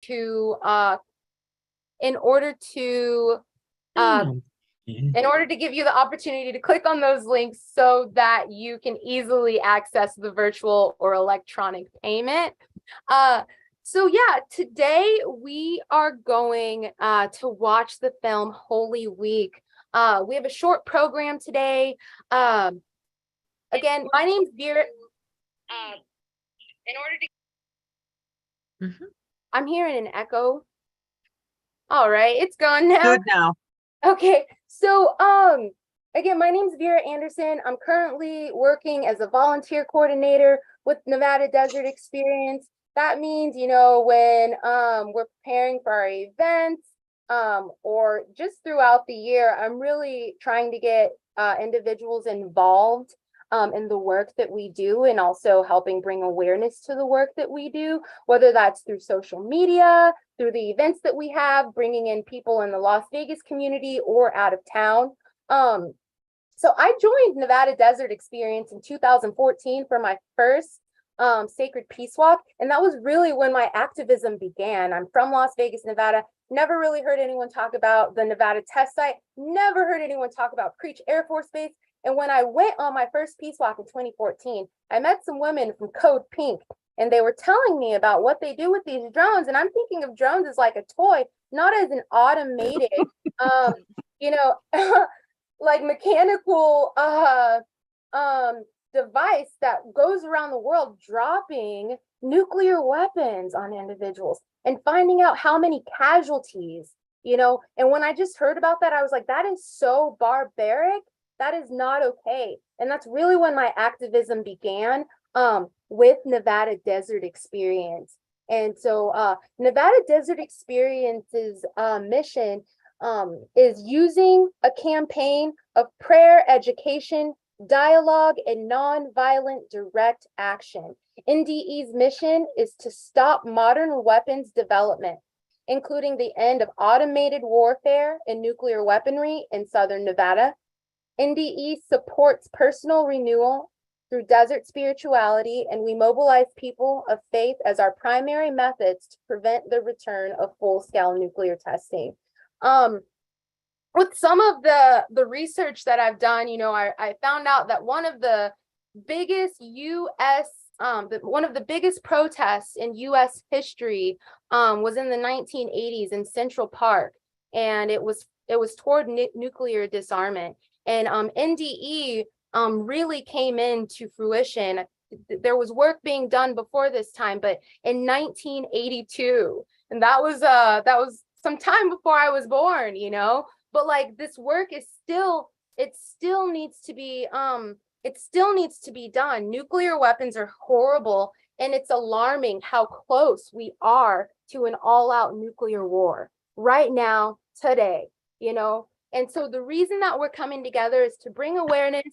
to in order to uh, in order to give you the opportunity to click on those links so that you can easily access the virtual or electronic payment. So yeah, today we are going to watch the film Holy Week. We have a short program today. Again, my name's Vera. In order to, I'm hearing an echo. All right, it's gone now. Good now. Okay, so again, my name's Vera Anderson. I'm currently working as a volunteer coordinator with Nevada Desert Experience. That means, you know, when we're preparing for our events or just throughout the year, I'm really trying to get individuals involved in the work that we do, and also helping bring awareness to the work that we do, whether that's through social media, through the events that we have, bringing in people in the Las Vegas community or out of town. So I joined Nevada Desert Experience in 2014 for my first Sacred Peace Walk, and that was really when my activism began. I'm from Las Vegas, Nevada. Never really heard anyone talk about the Nevada test site, never heard anyone talk about Creech Air Force Base. And when I went on my first peace walk in 2014, I met some women from Code Pink, and they were telling me about what they do with these drones. And I'm thinking of drones as like a toy, not as an automated, you know, like mechanical device that goes around the world dropping nuclear weapons on individuals and finding out how many casualties, you know. And when I just heard about that, I was like, that is so barbaric. That is not okay. And that's really when my activism began with Nevada Desert Experience. And so Nevada Desert Experience's mission is using a campaign of prayer, education, dialogue, and nonviolent direct action. NDE's mission is to stop modern weapons development, including the end of automated warfare and nuclear weaponry in Southern Nevada. NDE supports personal renewal through desert spirituality, and we mobilize people of faith as our primary methods to prevent the return of full-scale nuclear testing. With some of the research that I've done, you know, I found out that one of the biggest one of the biggest protests in U.S. history was in the 1980s in Central Park, and it was toward nuclear disarmament. And NDE really came into fruition. There was work being done before this time, but in 1982, and that was some time before I was born, you know. But like, this work is still, it still needs to be done. Nuclear weapons are horrible, and it's alarming how close we are to an all-out nuclear war right now, today, you know. And so the reason that we're coming together is to bring awareness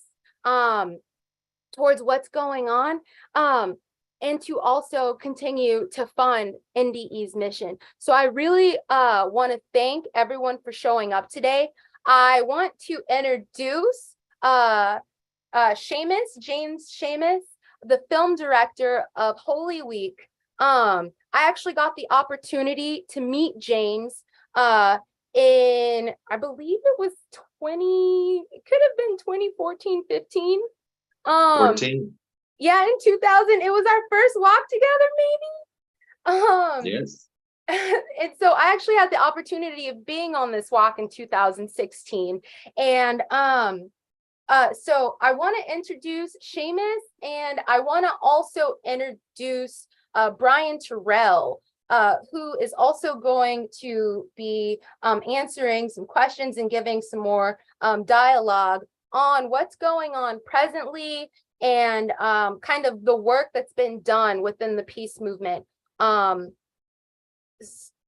towards what's going on, and to also continue to fund NDE's mission. So I really want to thank everyone for showing up today. I want to introduce James Seamus, the film director of Holy Week. I actually got the opportunity to meet James in, I believe it was it could have been 2014, 15. 14. Yeah, in 2000, it was our first walk together, maybe. Yes. And so I actually had the opportunity of being on this walk in 2016. And so I want to introduce Seamus, and I want to also introduce Brian Terrell, who is also going to be answering some questions and giving some more dialogue on what's going on presently, and kind of the work that's been done within the peace movement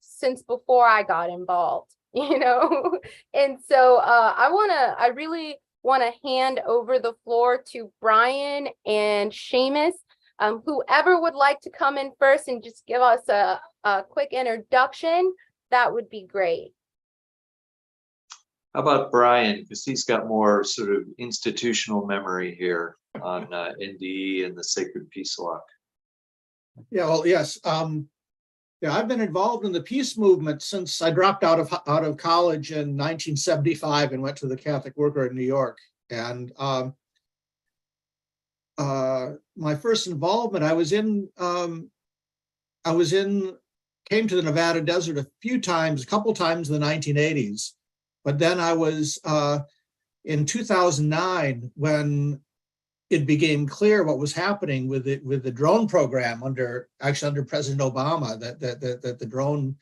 since before I got involved, you know. And so I really want to hand over the floor to Brian and Seamus. Whoever would like to come in first and just give us a quick introduction, that would be great. How about Brian? Because he's got more sort of institutional memory here on NDE and the Sacred Peace Walk. Yeah, well, yes. Yeah, I've been involved in the peace movement since I dropped out of college in 1975 and went to the Catholic Worker in New York. And my first involvement, came to the Nevada desert a couple times in the 1980s. But then I was in 2009 when it became clear what was happening with the drone program under President Obama, that the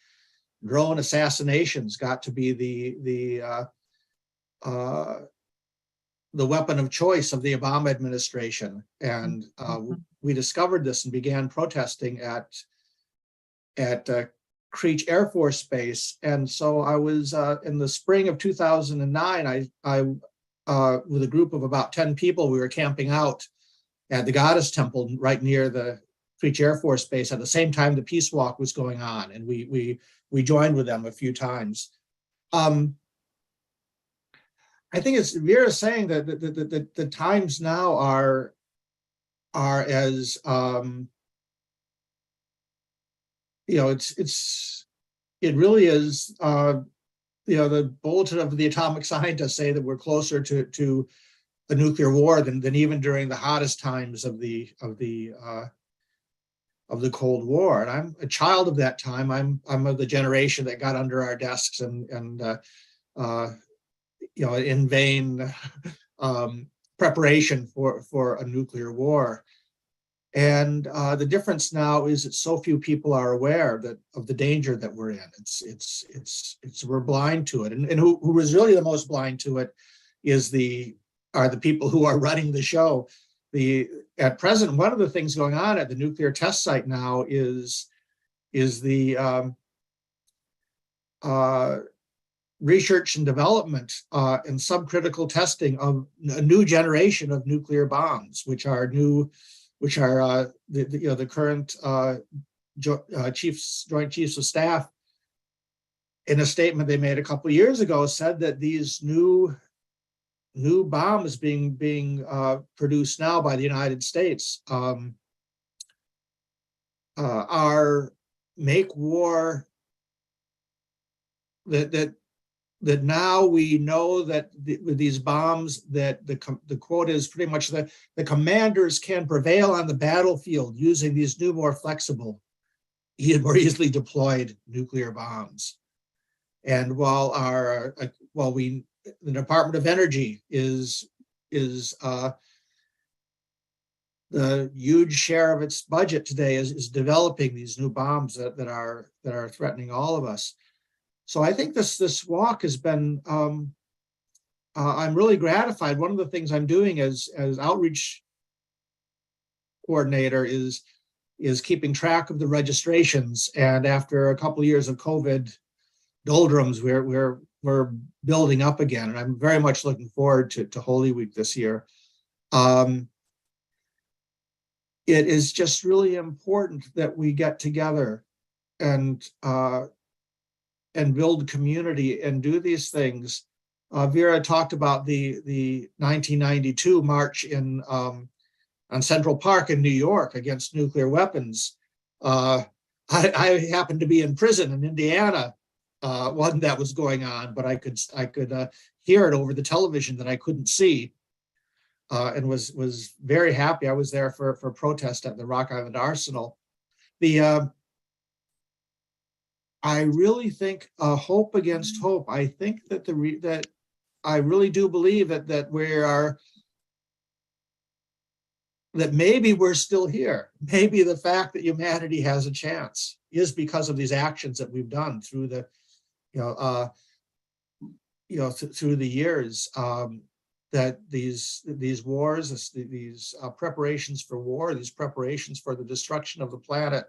drone assassinations got to be the weapon of choice of the Obama administration. And we discovered this and began protesting at Creech Air Force Base. And so I was in the spring of 2009, I with a group of about 10 people, we were camping out at the Goddess Temple right near the Creech Air Force Base at the same time the Peace Walk was going on. And we joined with them a few times. I think it's Vera's saying that the times now are as it really is. The bulletin of the atomic scientists say that we're closer to a nuclear war than even during the hottest times of the Cold War. And I'm a child of that time. I'm of the generation that got under our desks and in vain preparation for a nuclear war. And the difference now is that so few people are aware of the danger that we're in. We're blind to it, and who is really the most blind to it are the people who are running the show. At present, one of the things going on at the nuclear test site now is the research and development and subcritical testing of a new generation of nuclear bombs, which are the current Joint Chiefs of Staff, in a statement they made a couple of years ago, said that these new bombs being produced now by the United States make war that now we know that with these bombs that the quote is pretty much that the commanders can prevail on the battlefield using these new, more flexible, more easily deployed nuclear bombs. And while the Department of Energy is the huge share of its budget today is developing these new bombs that are threatening all of us. So I think this walk has been, I'm really gratified. One of the things I'm doing as outreach coordinator is keeping track of the registrations. And after a couple of years of COVID doldrums, we're building up again. And I'm very much looking forward to Holy Week this year. It is just really important that we get together and build community and do these things. Vera talked about the 1992 march on Central Park in New York against nuclear weapons. I happened to be in prison in Indiana when that was going on, but I could hear it over the television that I couldn't see, and was very happy. I was there for a protest at the Rock Island Arsenal. I really think hope against hope. I think that I really do believe that that maybe we're still here. Maybe the fact that humanity has a chance is because of these actions that we've done through the through the years. That these wars, these preparations for war, these preparations for the destruction of the planet,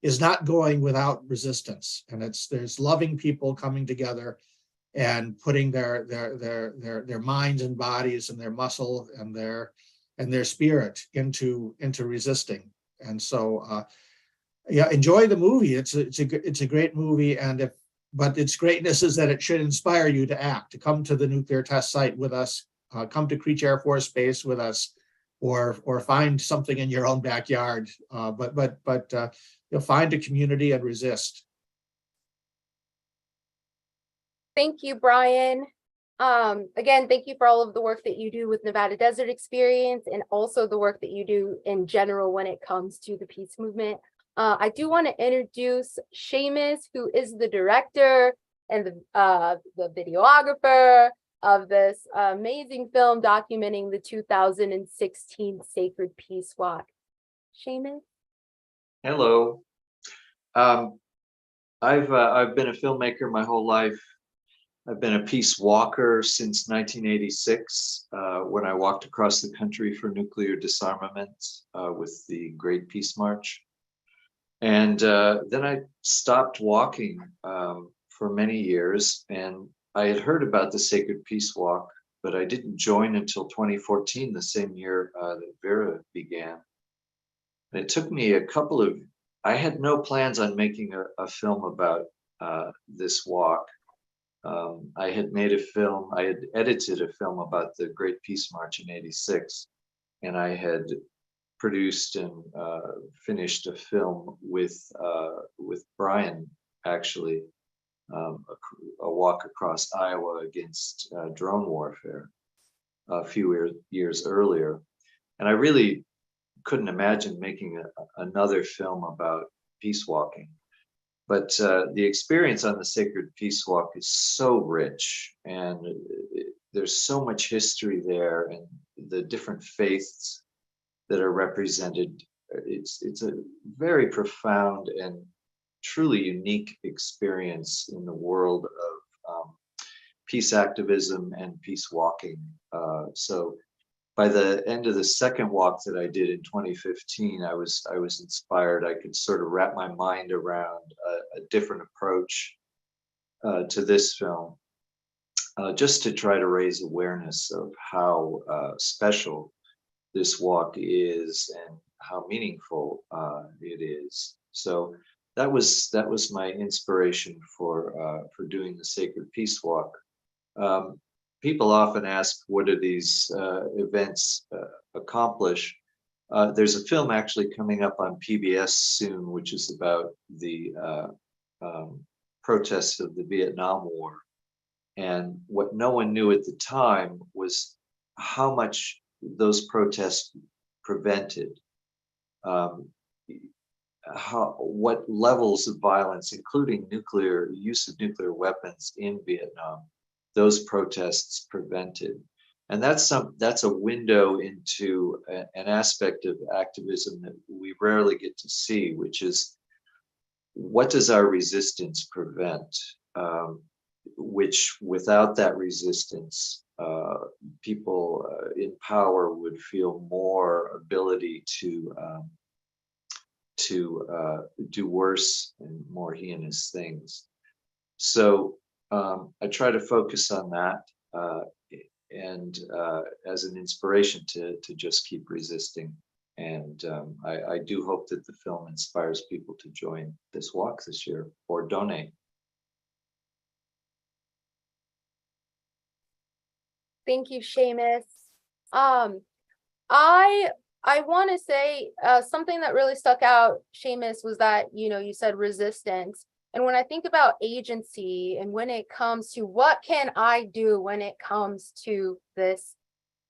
is not going without resistance. And there's loving people coming together and putting their minds and bodies and their muscle and their spirit into resisting. And so enjoy the movie. It's a great movie, but its greatness is that it should inspire you to act, to come to the nuclear test site with us, come to Creech Air Force Base with us, or find something in your own backyard. But find a community and resist. Thank you, Brian. Again, thank you for all of the work that you do with Nevada Desert Experience and also the work that you do in general when it comes to the peace movement. I do want to introduce Seamus, who is the director and the videographer of this amazing film documenting the 2016 Sacred Peace Walk. Seamus? Hello. I've been a filmmaker my whole life. I've been a peace walker since 1986, when I walked across the country for nuclear disarmament with the Great Peace March. And then I stopped walking for many years, and I had heard about the Sacred Peace Walk, but I didn't join until 2014, the same year that Vera began. And it took me I had no plans on making a film about this walk. I had edited a film about the Great Peace March in '86, and I had produced and finished a film with Brian, actually, a walk across Iowa against drone warfare a few years earlier. And I really couldn't imagine making another film about peace walking. But the experience on the Sacred Peace Walk is so rich, and there's so much history there, and the different faiths that are represented. It's a very profound and truly unique experience in the world of peace activism and peace walking. So by the end of the second walk that I did in 2015, I was inspired. I could sort of wrap my mind around a different approach to this film, just to try to raise awareness of how special this walk is and how meaningful it is. So that was my inspiration for doing the Sacred Peace Walk. People often ask, what do these events accomplish? There's a film actually coming up on PBS soon, which is about the protests of the Vietnam War. And what no one knew at the time was how much those protests prevented, what levels of violence, including use of nuclear weapons in Vietnam, those protests prevented. And that's a window into an aspect of activism that we rarely get to see, which is, what does our resistance prevent? Which without that resistance, people in power would feel more ability to do worse and more heinous things. So I try to focus on that and as an inspiration to just keep resisting. And I do hope that the film inspires people to join this walk this year or donate. Thank you, Seamus. I want to say something that really stuck out, Seamus, was that, you said resistance. And when I think about agency and when it comes to what can I do when it comes to this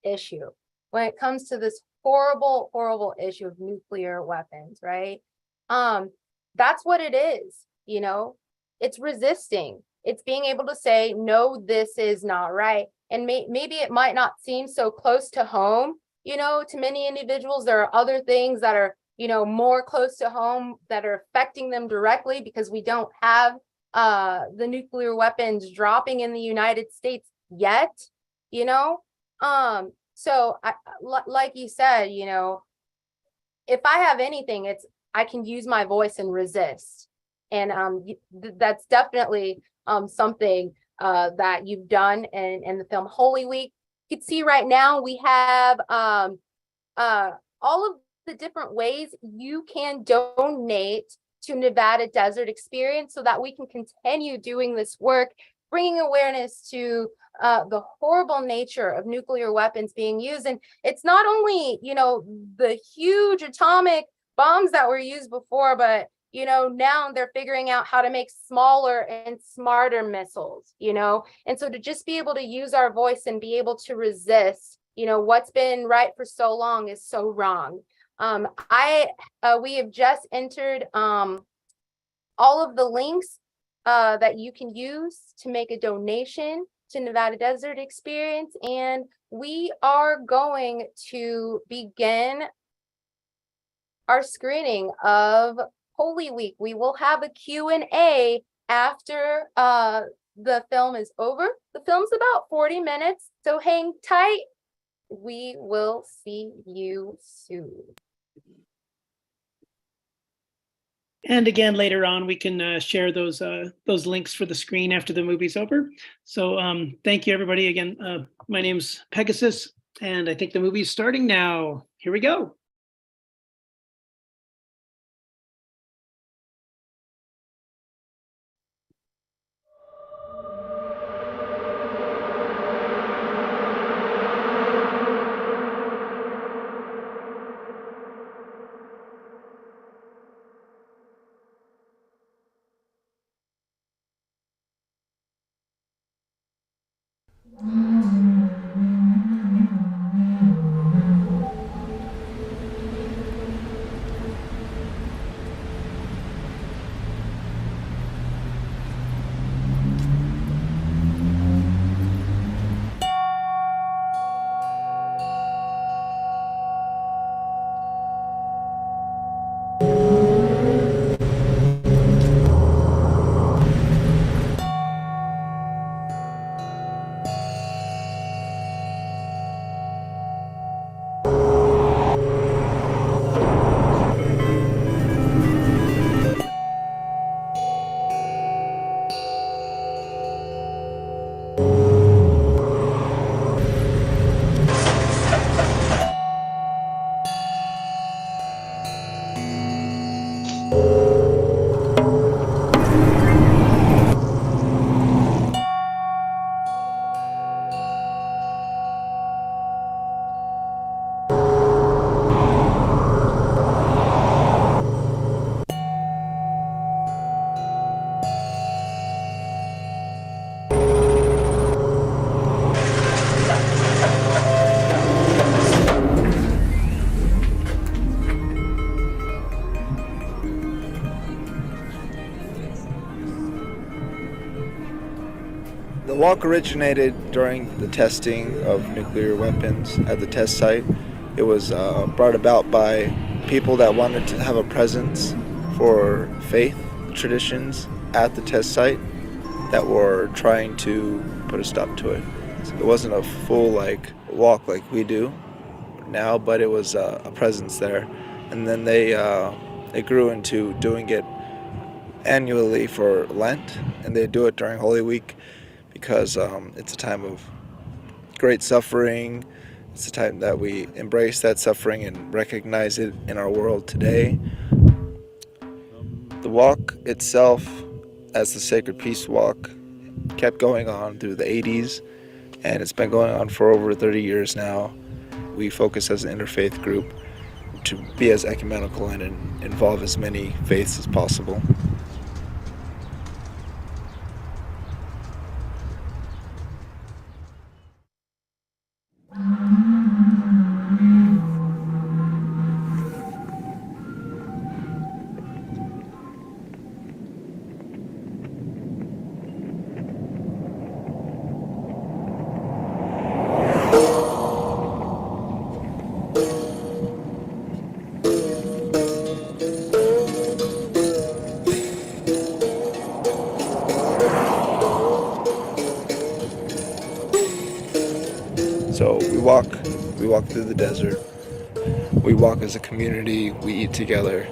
issue, when it comes to this horrible, horrible issue of nuclear weapons, right? That's what it is, it's resisting. It's being able to say, no, this is not right. And maybe it might not seem so close to home, to many individuals. There are other things that are, more close to home that are affecting them directly because we don't have the nuclear weapons dropping in the United States yet, So like you said, if I have anything, it's I can use my voice and resist. And that's definitely something that you've done in the film Holy Week. You can see right now we have all of the different ways you can donate to Nevada Desert Experience so that we can continue doing this work, bringing awareness to the horrible nature of nuclear weapons being used. And it's not only, the huge atomic bombs that were used before, but now they're figuring out how to make smaller and smarter missiles, and so to just be able to use our voice and be able to resist, what's been right for so long is so wrong. We have just entered all of the links that you can use to make a donation to Nevada Desert Experience, and we are going to begin our screening of Holy Week. We will have a Q&A after the film is over. The film's about 40 minutes, so hang tight. We will see you soon. And again, later on, we can share those links for the screen after the movie's over. So thank you, everybody. Again, my name's Pegasus, and I think the movie's starting now. Here we go. The walk originated during the testing of nuclear weapons at the test site. It was brought about by people that wanted to have a presence for faith traditions at the test site that were trying to put a stop to it. So it wasn't a full walk like we do now, but it was a presence there. And then they grew into doing it annually for Lent, and they do it during Holy Week because it's a time of great suffering. It's a time that we embrace that suffering and recognize it in our world today. The walk itself, as the Sacred Peace Walk, kept going on through the 80s, and it's been going on for over 30 years now. We focus as an interfaith group to be as ecumenical and involve as many faiths as possible. So we walk through the desert. We walk as a community, we eat together,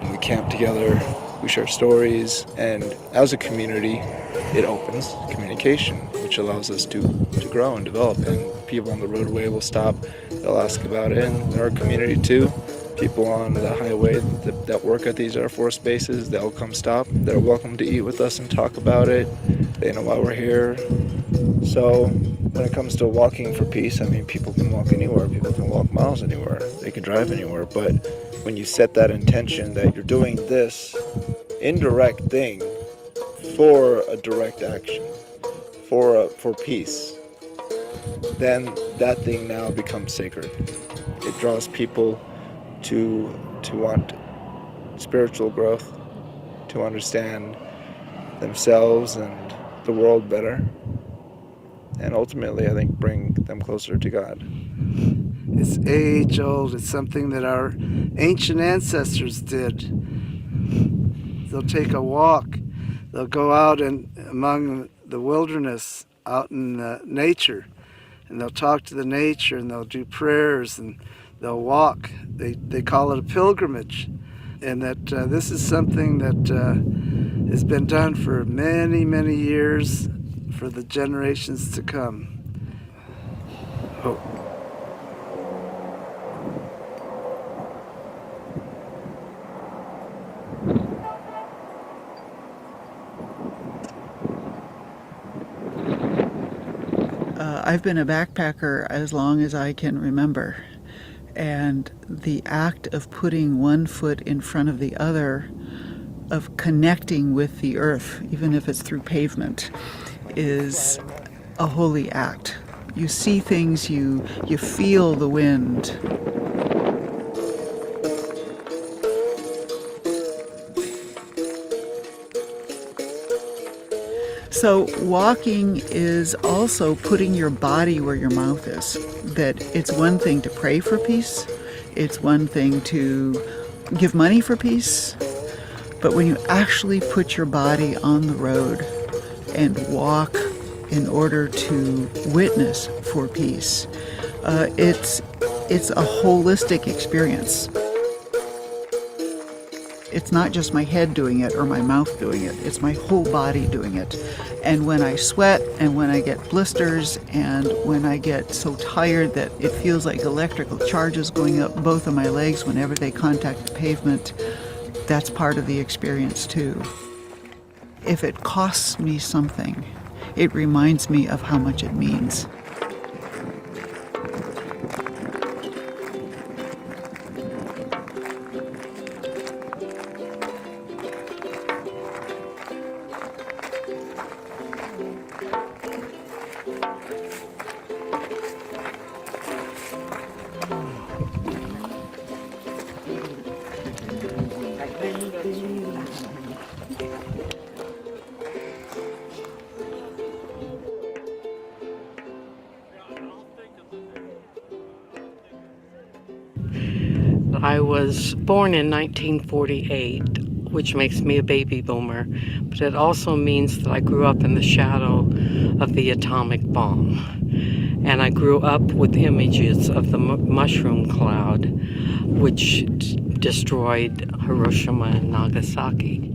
and we camp together, we share stories, and as a community, it opens communication, which allows us to grow and develop. And people on the roadway will stop, they'll ask about it, and in our community too. People on the highway that work at these Air Force bases, they'll come stop. They're welcome to eat with us and talk about it. They know why we're here. So when it comes to walking for peace, I mean, people can walk anywhere. People can walk miles anywhere. They can drive anywhere. But when you set that intention that you're doing this indirect thing for a direct action, for peace, then that thing now becomes sacred. It draws people to want spiritual growth, to understand themselves and the world better, and ultimately, I think, bring them closer to God. It's age old. It's something that our ancient ancestors did. They'll take a walk. They'll go out among the wilderness, out in nature, and they'll talk to the nature, and they'll do prayers, and they'll walk. They call it a pilgrimage, and that this is something that has been done for many, many years, for the generations to come. Hope. I've been a backpacker as long as I can remember, and the act of putting one foot in front of the other, of connecting with the earth, even if it's through pavement, is a holy act. You see things, you feel the wind. So walking is also putting your body where your mouth is. That it's one thing to pray for peace, it's one thing to give money for peace, but when you actually put your body on the road and walk in order to witness for peace, it's a holistic experience. It's not just my head doing it or my mouth doing it, it's my whole body doing it. And when I sweat and when I get blisters and when I get so tired that it feels like electrical charges going up both of my legs whenever they contact the pavement, that's part of the experience too. If it costs me something, it reminds me of how much it means. I was born in 1948, which makes me a baby boomer, but it also means that I grew up in the shadow of the atomic bomb. And I grew up with images of the mushroom cloud, which destroyed Hiroshima and Nagasaki.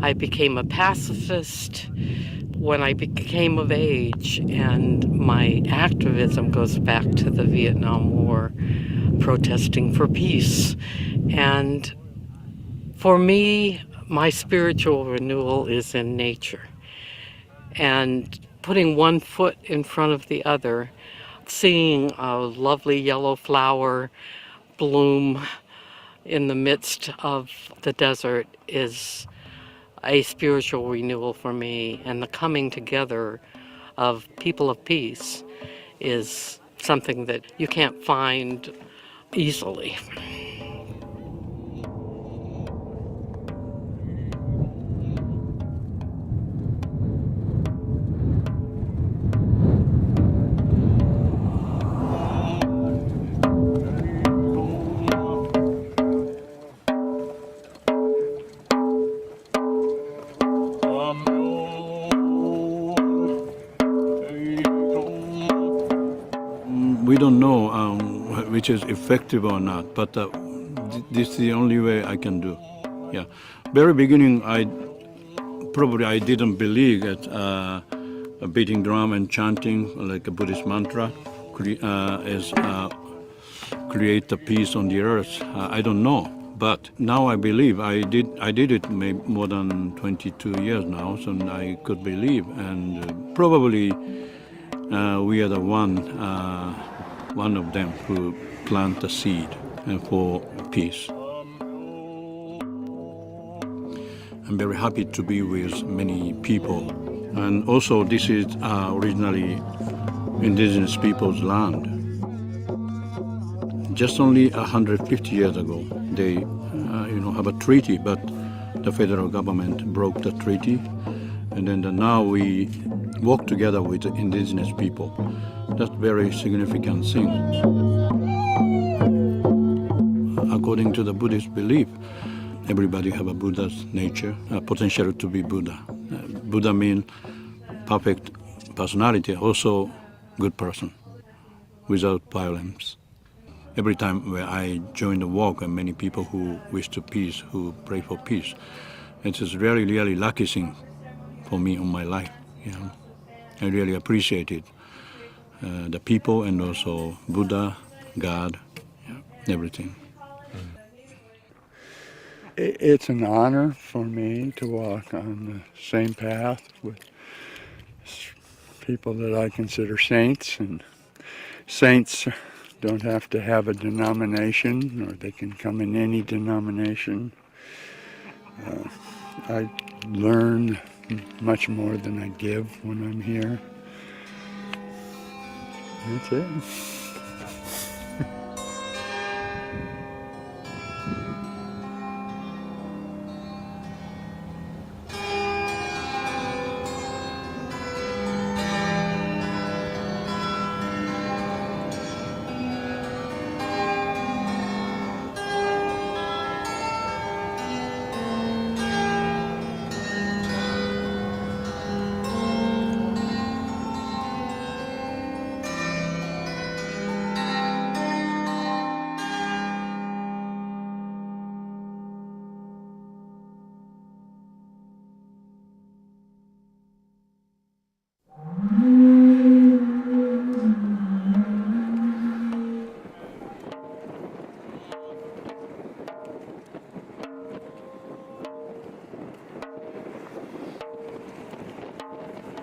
I became a pacifist when I became of age, and my activism goes back to the Vietnam War, protesting for peace. And for me, my spiritual renewal is in nature. And putting one foot in front of the other, seeing a lovely yellow flower bloom in the midst of the desert is a spiritual renewal for me. And the coming together of people of peace is something that you can't find easily. We don't know which is effective or not, but this is the only way I can do. Yeah, very beginning, I didn't believe that beating drum and chanting like a Buddhist mantra is create the peace on the earth. I don't know, but now I believe. I did it maybe more than 22 years now, so I could believe, and probably we are the one of them who plant the seed for peace. I'm very happy to be with many people. And also this is originally indigenous people's land. Just only 150 years ago, they have a treaty, but the federal government broke the treaty. And then now we work together with the indigenous people. That's very significant thing. According to the Buddhist belief, everybody have a Buddha's nature, a potential to be Buddha. Buddha means perfect personality, also good person, without violence. Every time where I join the walk, and many people who wish to peace, who pray for peace, it is really, really lucky thing for me in my life. I really appreciate it. The people and also Buddha, God, everything. It's an honor for me to walk on the same path with people that I consider saints, and saints don't have to have a denomination, or they can come in any denomination. I learn much more than I give when I'm here. That's it.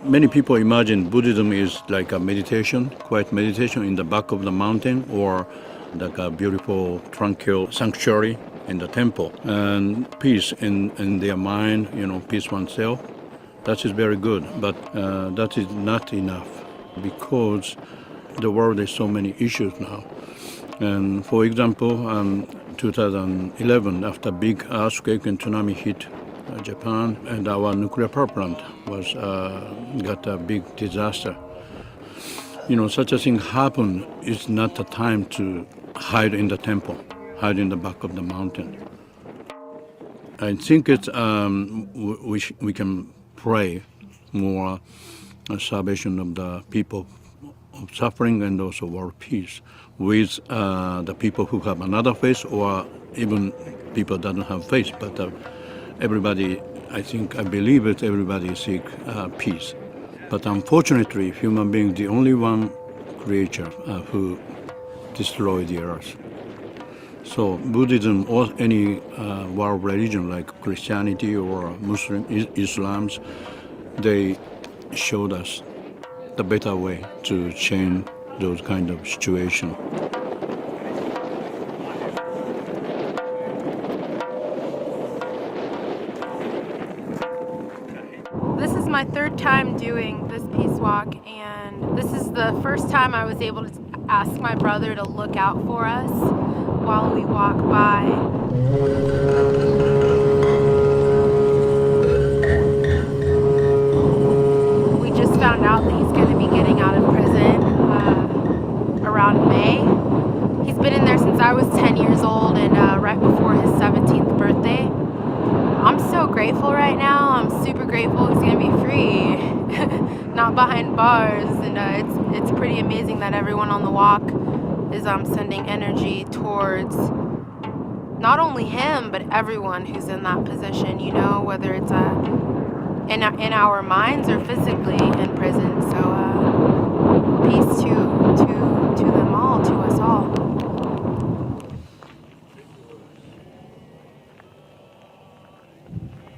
Many people imagine Buddhism is like a meditation, quiet meditation in the back of the mountain, or like a beautiful, tranquil sanctuary in the temple. And peace in their mind, peace oneself. That is very good, but that is not enough, because the world has so many issues now. And for example, 2011, after big earthquake and tsunami hit Japan, and our nuclear power plant was got a big disaster. Such a thing happen is not the time to hide in the temple, hide in the back of the mountain. I think it's we can pray more salvation of the people of suffering and also world peace with the people who have another faith, or even people that don't have faith, but everybody, I believe that everybody seek peace. But unfortunately, human beings the only one creature who destroy the earth. So Buddhism or any world religion like Christianity or Muslim, Islam's, they showed us the better way to change those kind of situations. This is my third time doing this peace walk, and this is the first time I was able to ask my brother to look out for us while we walk by. We just found out that he's going to be getting out of prison around May. He's been in there since I was 10 years old, and right before his 17th birthday. I'm so grateful right now. I'm super grateful he's gonna be free, not behind bars, and it's pretty amazing that everyone on the walk is sending energy towards not only him but everyone who's in that position. Whether it's in our minds or physically in prison. So peace to them all, to us all.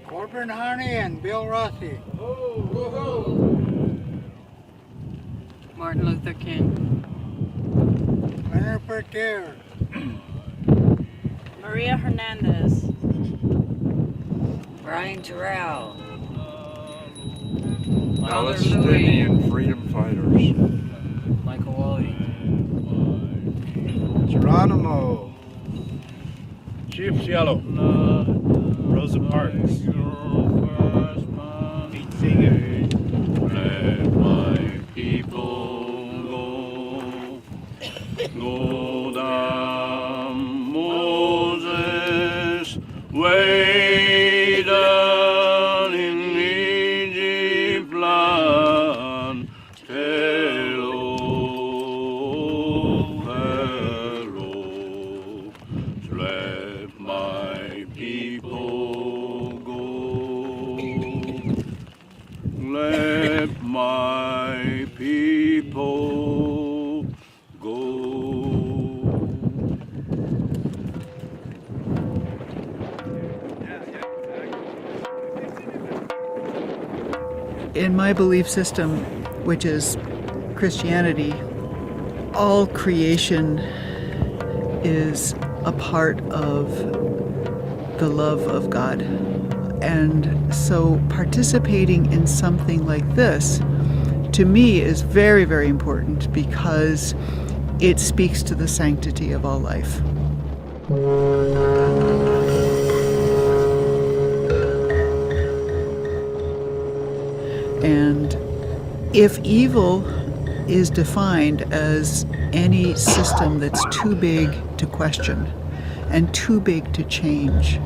Corbin Harney and Bill Rossi. Martin Luther King. Leonard Bertier. Maria Hernandez. Brian Terrell. Palestinian freedom fighters. Michael Wally. Geronimo. Chief Cielo. Rosa Parks. Pete Seeger. Let my people go down Moses' way down in Egypt land. Tell old Pharaoh, let my people go. Let my people go. In my belief system, which is Christianity, all creation is a part of the love of God. And so participating in something like this, to me, is very, very important because it speaks to the sanctity of all life. And if evil is defined as any system that's too big to question and too big to change,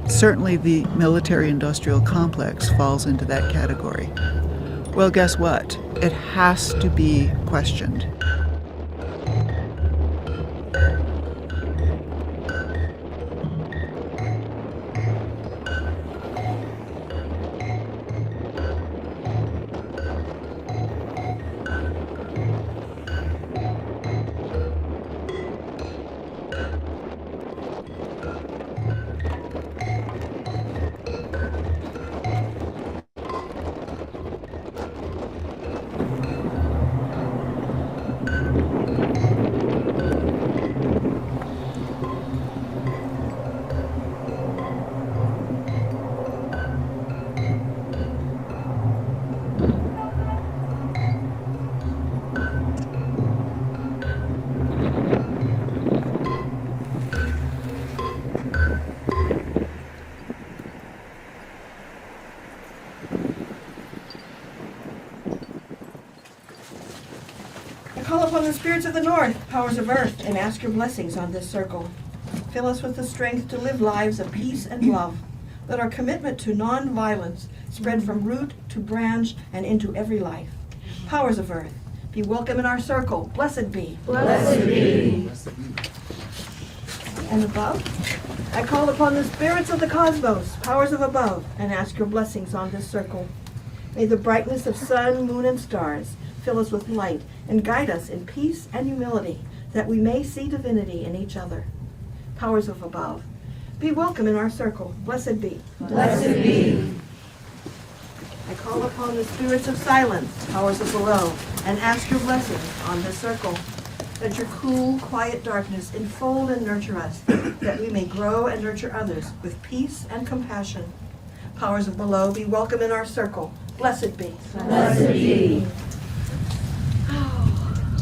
certainly the military-industrial complex falls into that category. Well, guess what? It has to be questioned. Call upon the spirits of the north, powers of earth, and ask your blessings on this circle. Fill us with the strength to live lives of peace and love. Let our commitment to non-violence spread from root to branch and into every life. Powers of earth, be welcome in our circle. Blessed be. Blessed be. And above, I call upon the spirits of the cosmos, powers of above, and ask your blessings on this circle. May the brightness of sun, moon, and stars fill us with light and guide us in peace and humility, that we may see divinity in each other. Powers of above, be welcome in our circle. Blessed be. Blessed be. I call upon the spirits of silence, powers of below, and ask your blessings on this circle. Let your cool, quiet darkness enfold and nurture us, that we may grow and nurture others with peace and compassion. Powers of below, be welcome in our circle. Blessed be. Blessed be.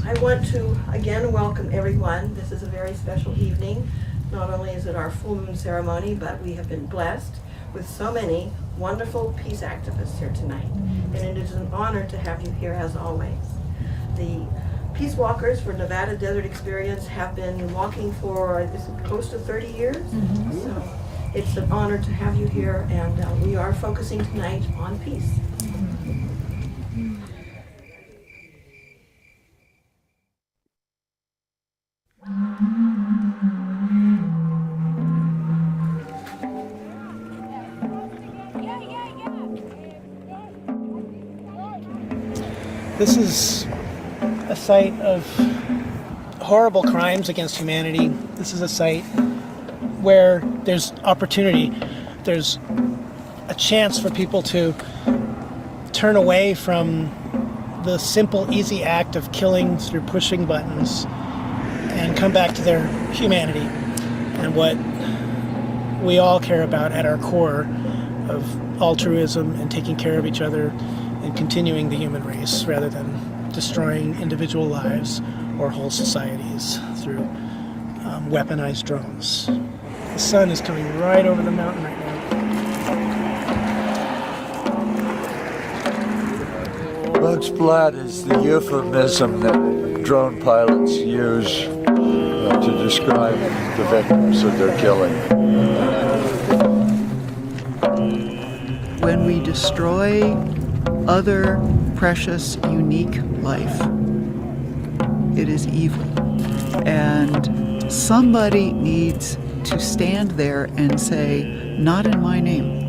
I want to again welcome everyone. This is a very special evening. Not only is it our full moon ceremony, but we have been blessed with so many wonderful peace activists here tonight. And it is an honor to have you here as always. The Peace Walkers for Nevada Desert Experience have been walking for close to 30 years. So it's an honor to have you here, and we are focusing tonight on peace. This is a site of horrible crimes against humanity. This is a site where there's opportunity. There's a chance for people to turn away from the simple, easy act of killing through pushing buttons and come back to their humanity. And what we all care about at our core of altruism and taking care of each other and continuing the human race rather than destroying individual lives or whole societies through weaponized drones. The sun is coming right over the mountain right now. Blood splat is the euphemism that drone pilots use to describe the victims that they're killing. When we destroy other precious, unique life, it is evil. And somebody needs to stand there and say, not in my name.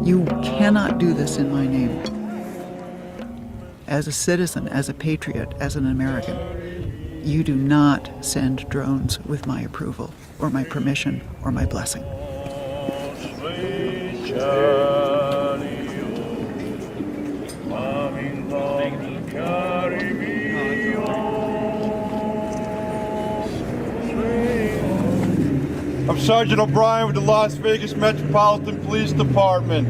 You cannot do this in my name. As a citizen, as a patriot, as an American, you do not send drones with my approval or my permission or my blessing. I'm Sergeant O'Brien with the Las Vegas Metropolitan Police Department.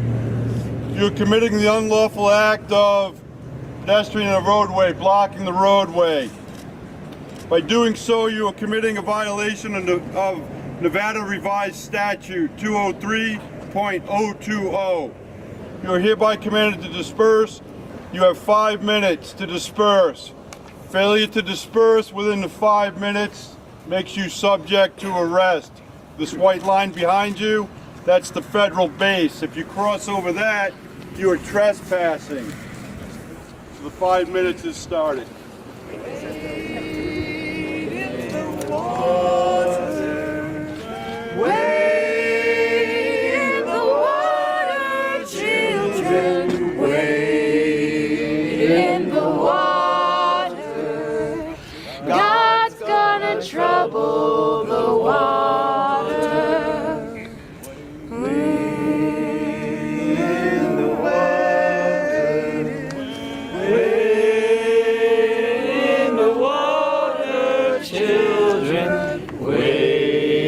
You're committing the unlawful act of pedestrian in a roadway, blocking the roadway. By doing so, you are committing a violation of Nevada Revised Statute 203.020. You are hereby commanded to disperse. You have 5 minutes to disperse. Failure to disperse within the 5 minutes makes you subject to arrest. This white line behind you, that's the federal base. If you cross over that, you are trespassing. So the 5 minutes has started. Trouble the water. In the water. In the water, children. Wade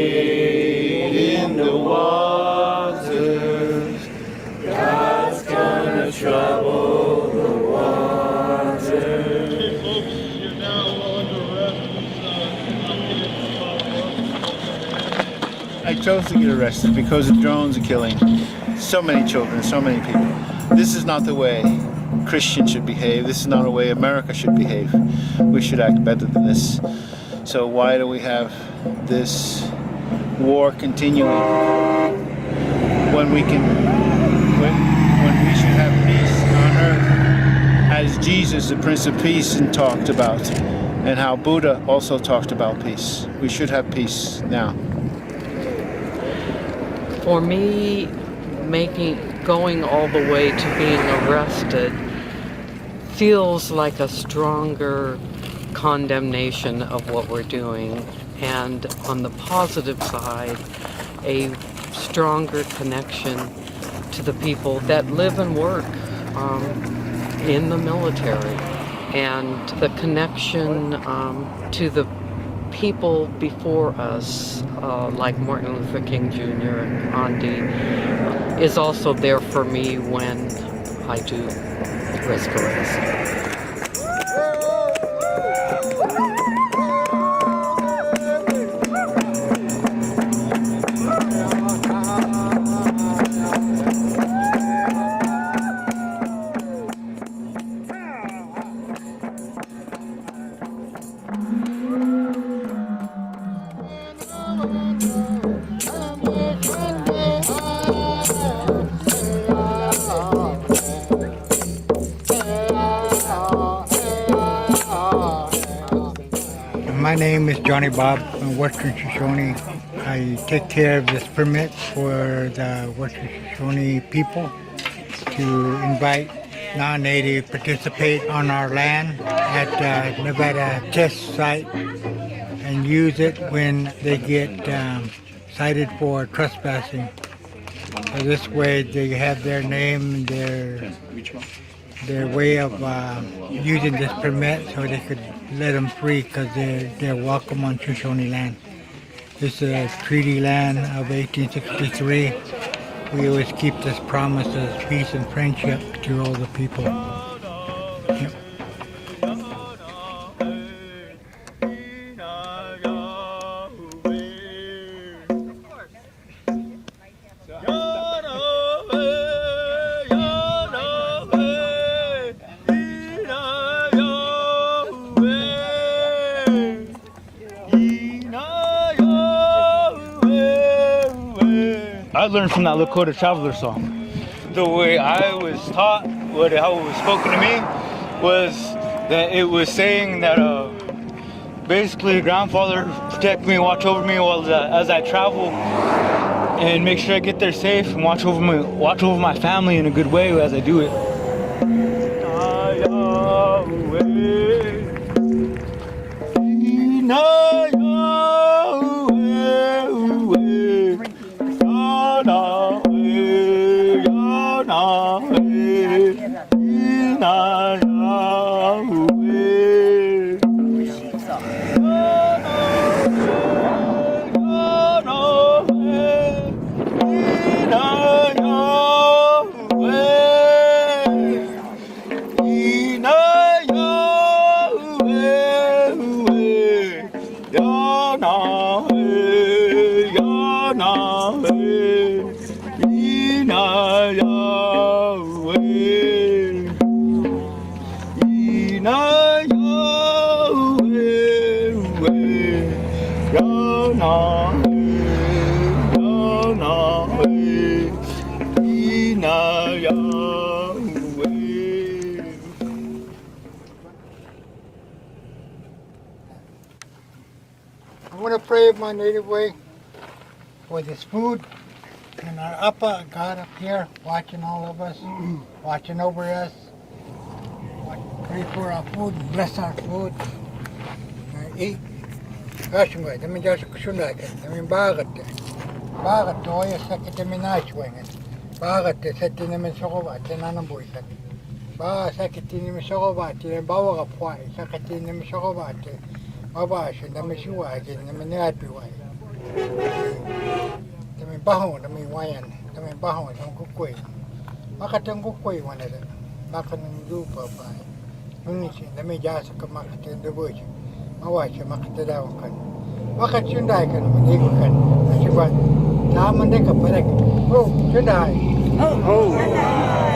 in the water. God's gonna trouble the water. I chose to get arrested because the drones are killing so many children, so many people. This is not the way Christians should behave. This is not the way America should behave. We should act better than this. So why do we have this war continuing when we can, when we should have peace on earth, as Jesus, the Prince of Peace, talked about, and how Buddha also talked about peace. We should have peace now. For me, going all the way to being arrested feels like a stronger condemnation of what we're doing, and on the positive side, a stronger connection to the people that live and work in the military, and the connection to the people before us, like Martin Luther King Jr. and Gandhi, is also there for me when I do risk arrest. My name is Johnny Bob from Western Shoshone. I take care of this permit for the Western Shoshone people to invite non-native participate on our land at the Nevada test site and use it when they get cited for trespassing. So this way they have their name, their way of using this permit, so they could let them free because they're welcome on Shoshone land. This is treaty land of 1863. We always keep this promise of peace and friendship to all the people. Yep. I learned from that Lakota Traveler song. The way I was taught, how it was spoken to me, was that it was saying that basically grandfather protect me, watch over me as I travel, and make sure I get there safe and watch over my family in a good way as I do it. I'm going to pray my native way for this food and our Appa God up here watching all of us, watching over us. Pray for our food and bless our food. Eat. Kashunga, dami jasa kusunake, dami bagate. Bagate oya sakite minashwenga. Bagate seti namin sokova, tinanang buisan. Ba sakite namin sokova, tinabawa ka puwai, sakite namin sokova, mabasyo, dami siwa, dami niatuwai. Dami baho, dami wayan, dami baho, dami kukway. Makatang kukway wana da, makanang lupa pa. Nunisi, dami jasa ka makatang dabuja. Mawasyo, makatadaw kan. Makat sunday kan, manigo kan. Asibat, taman de ka parek. Oh, sunday. Oh, sunday.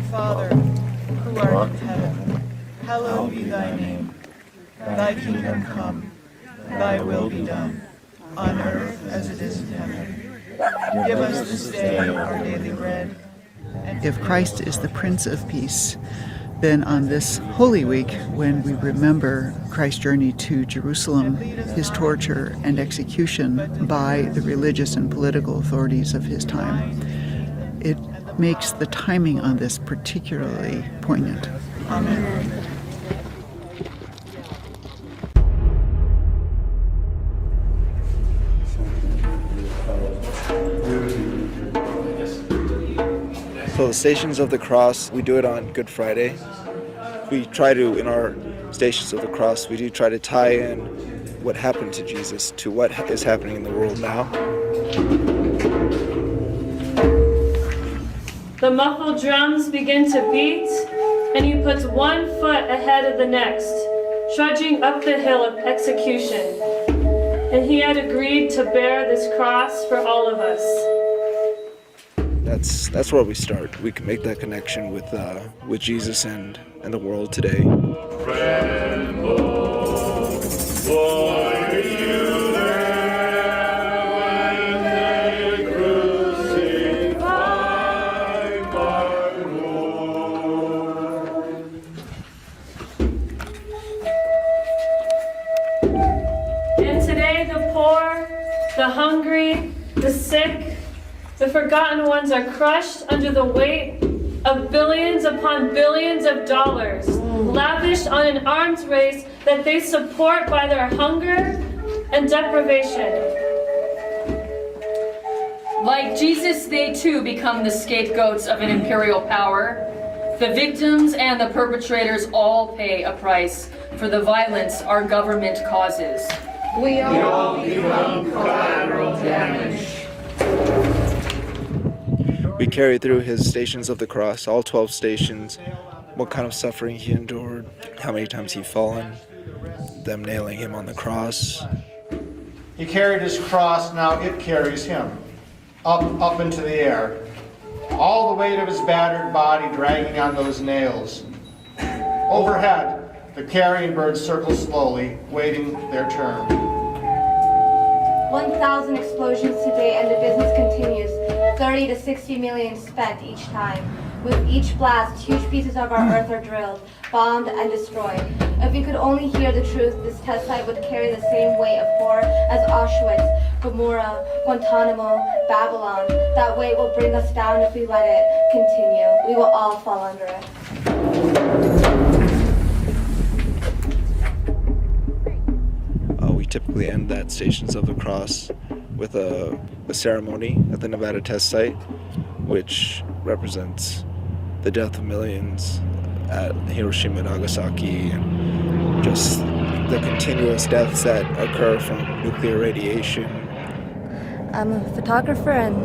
Father, who art in heaven, hallowed be thy name. Thy kingdom come, thy will be done, on earth as it is in heaven. Give us this day our daily bread. If Christ is the Prince of Peace, then on this Holy Week, when we remember Christ's journey to Jerusalem, his torture and execution by the religious and political authorities of his time, it makes the timing on this particularly poignant. Amen. So the Stations of the Cross, we do it on Good Friday. We try to, in our Stations of the Cross, we do try to tie in what happened to Jesus to what is happening in the world now. The muffled drums begin to beat, and he puts one foot ahead of the next, trudging up the hill of execution. And he had agreed to bear this cross for all of us. That's where we start. We can make that connection with Jesus and the world today. And today the poor, the hungry, the sick, the forgotten ones are crushed under the weight of billions upon billions of dollars, lavished on an arms race that they support by their hunger and deprivation. Like Jesus, they too become the scapegoats of an imperial power. The victims and the perpetrators all pay a price for the violence our government causes. We all become collateral damage. We carry through his Stations of the Cross, all 12 stations, what kind of suffering he endured, how many times he fallen, them nailing him on the cross. He carried his cross, now it carries him up into the air. All the weight of his battered body dragging on those nails. Overhead, the carrion birds circle slowly, waiting their turn. 1,000 explosions today, and the business continues. 30 to 60 million spent each time. With each blast, huge pieces of our earth are drilled, bombed, and destroyed. If we could only hear the truth, this test site would carry the same weight of horror as Auschwitz, Gomorrah, Guantanamo, Babylon. That weight will bring us down if we let it continue. We will all fall under it. We typically end that Stations of the Cross with a ceremony at the Nevada test site, which represents the death of millions at Hiroshima and Nagasaki, and just the continuous deaths that occur from nuclear radiation. I'm a photographer, and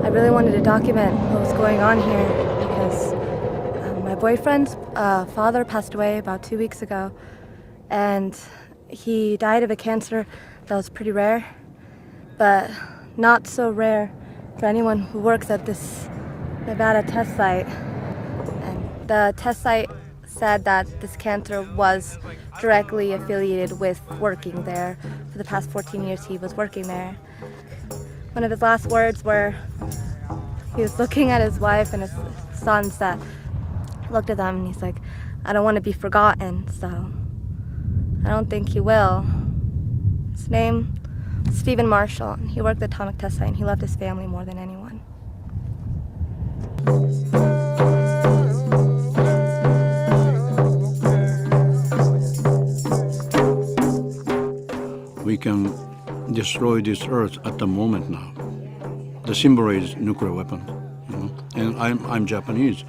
I really wanted to document what was going on here because my boyfriend's father passed away about 2 weeks ago, and he died of a cancer that was pretty rare, but not so rare for anyone who works at this Nevada test site. And the test site said that this cancer was directly affiliated with working there. For the past 14 years he was working there. One of his last words were, he was looking at his wife and his sons that looked at them, and he's like, I don't want to be forgotten, so I don't think he will. His name was Stephen Marshall, and he worked at the Atomic Test Site, and he loved his family more than anyone. We can destroy this earth at the moment now. The symbol is nuclear weapon, you know? And I'm Japanese.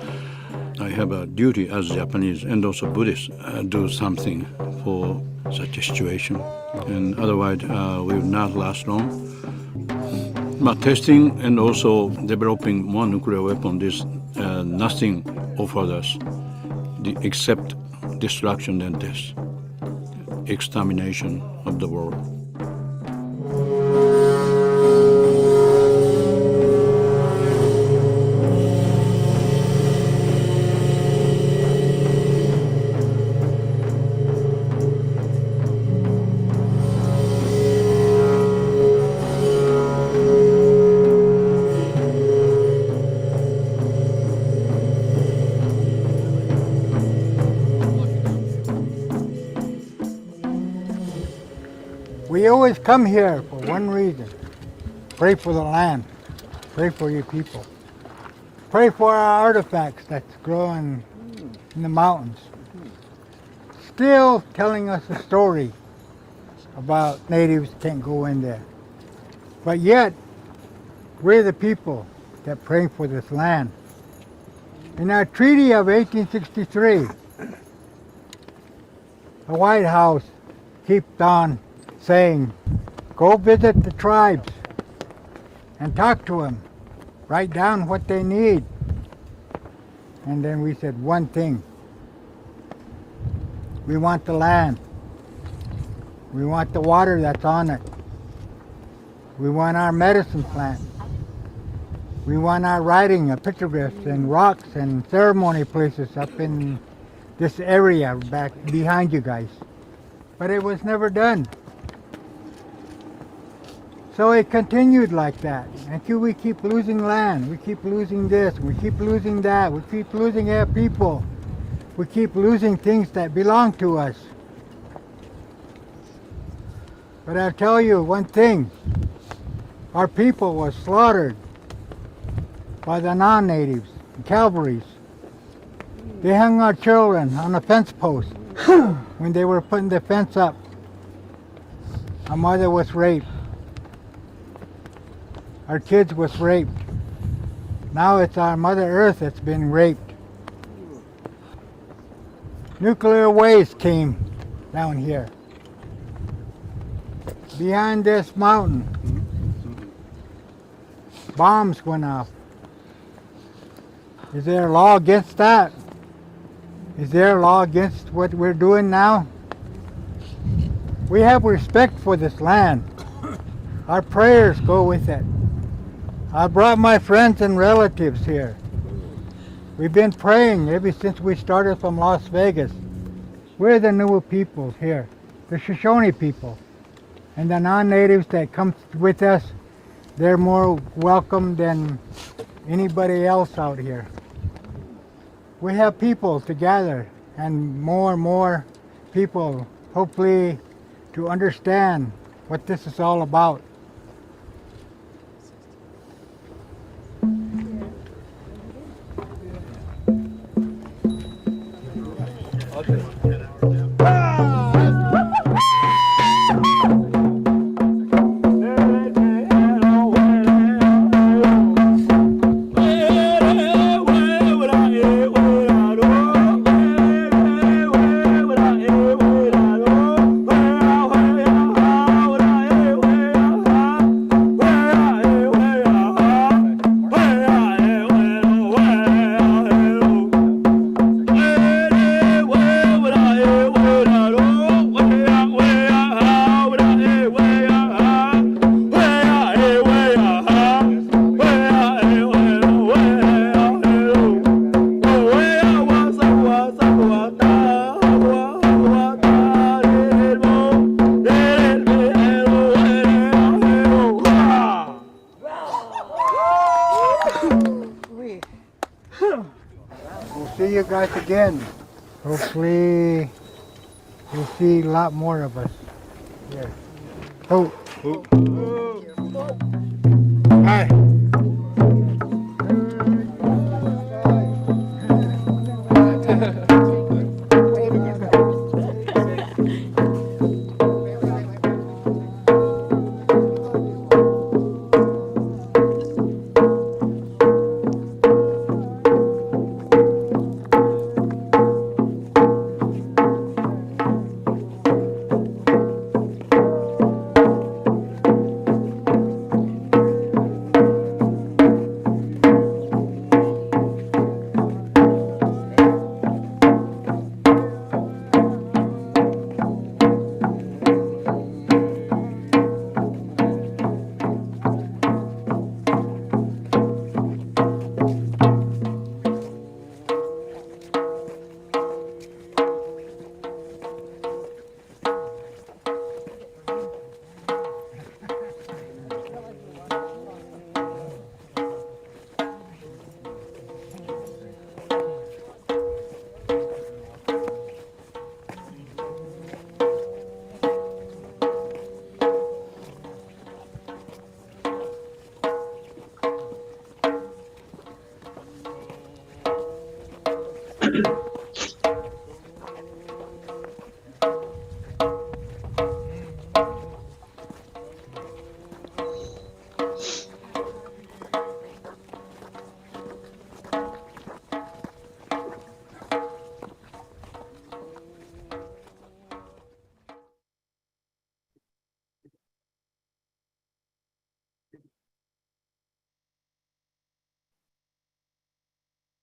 I have a duty as Japanese and also Buddhist do something for such a situation, and otherwise we will not last long. But testing and also developing one nuclear weapon, this nothing offers us except destruction and death, extermination of the world. We always come here for one reason. Pray for the land. Pray for your people. Pray for our artifacts that's growing in the mountains. Still telling us a story about natives can't go in there. But yet, we're the people that pray for this land. In our Treaty of 1863, the White House kept on saying, go visit the tribes and talk to them. Write down what they need. And then we said one thing. We want the land. We want the water that's on it. We want our medicine plant. We want our writing, pictographs and rocks and ceremony places up in this area back behind you guys. But it was never done. So it continued like that until we keep losing land. We keep losing this. We keep losing that. We keep losing our people. We keep losing things that belong to us. But I'll tell you one thing. Our people was slaughtered by the non-natives, the Calvaries. They hung our children on a fence post when they were putting the fence up. Our mother was raped. Our kids was raped. Now it's our Mother Earth that's been raped. Nuclear waste came down here. Behind this mountain, bombs went off. Is there a law against that? Is there a law against what we're doing now? We have respect for this land. Our prayers go with it. I brought my friends and relatives here. We've been praying ever since we started from Las Vegas. We're the new people here, the Shoshone people. And the non-natives that come with us, they're more welcome than anybody else out here. We have people together and more people, hopefully, to understand what this is all about. We'll see you guys again. Hopefully, you'll see a lot more of us here. Oh. Hi.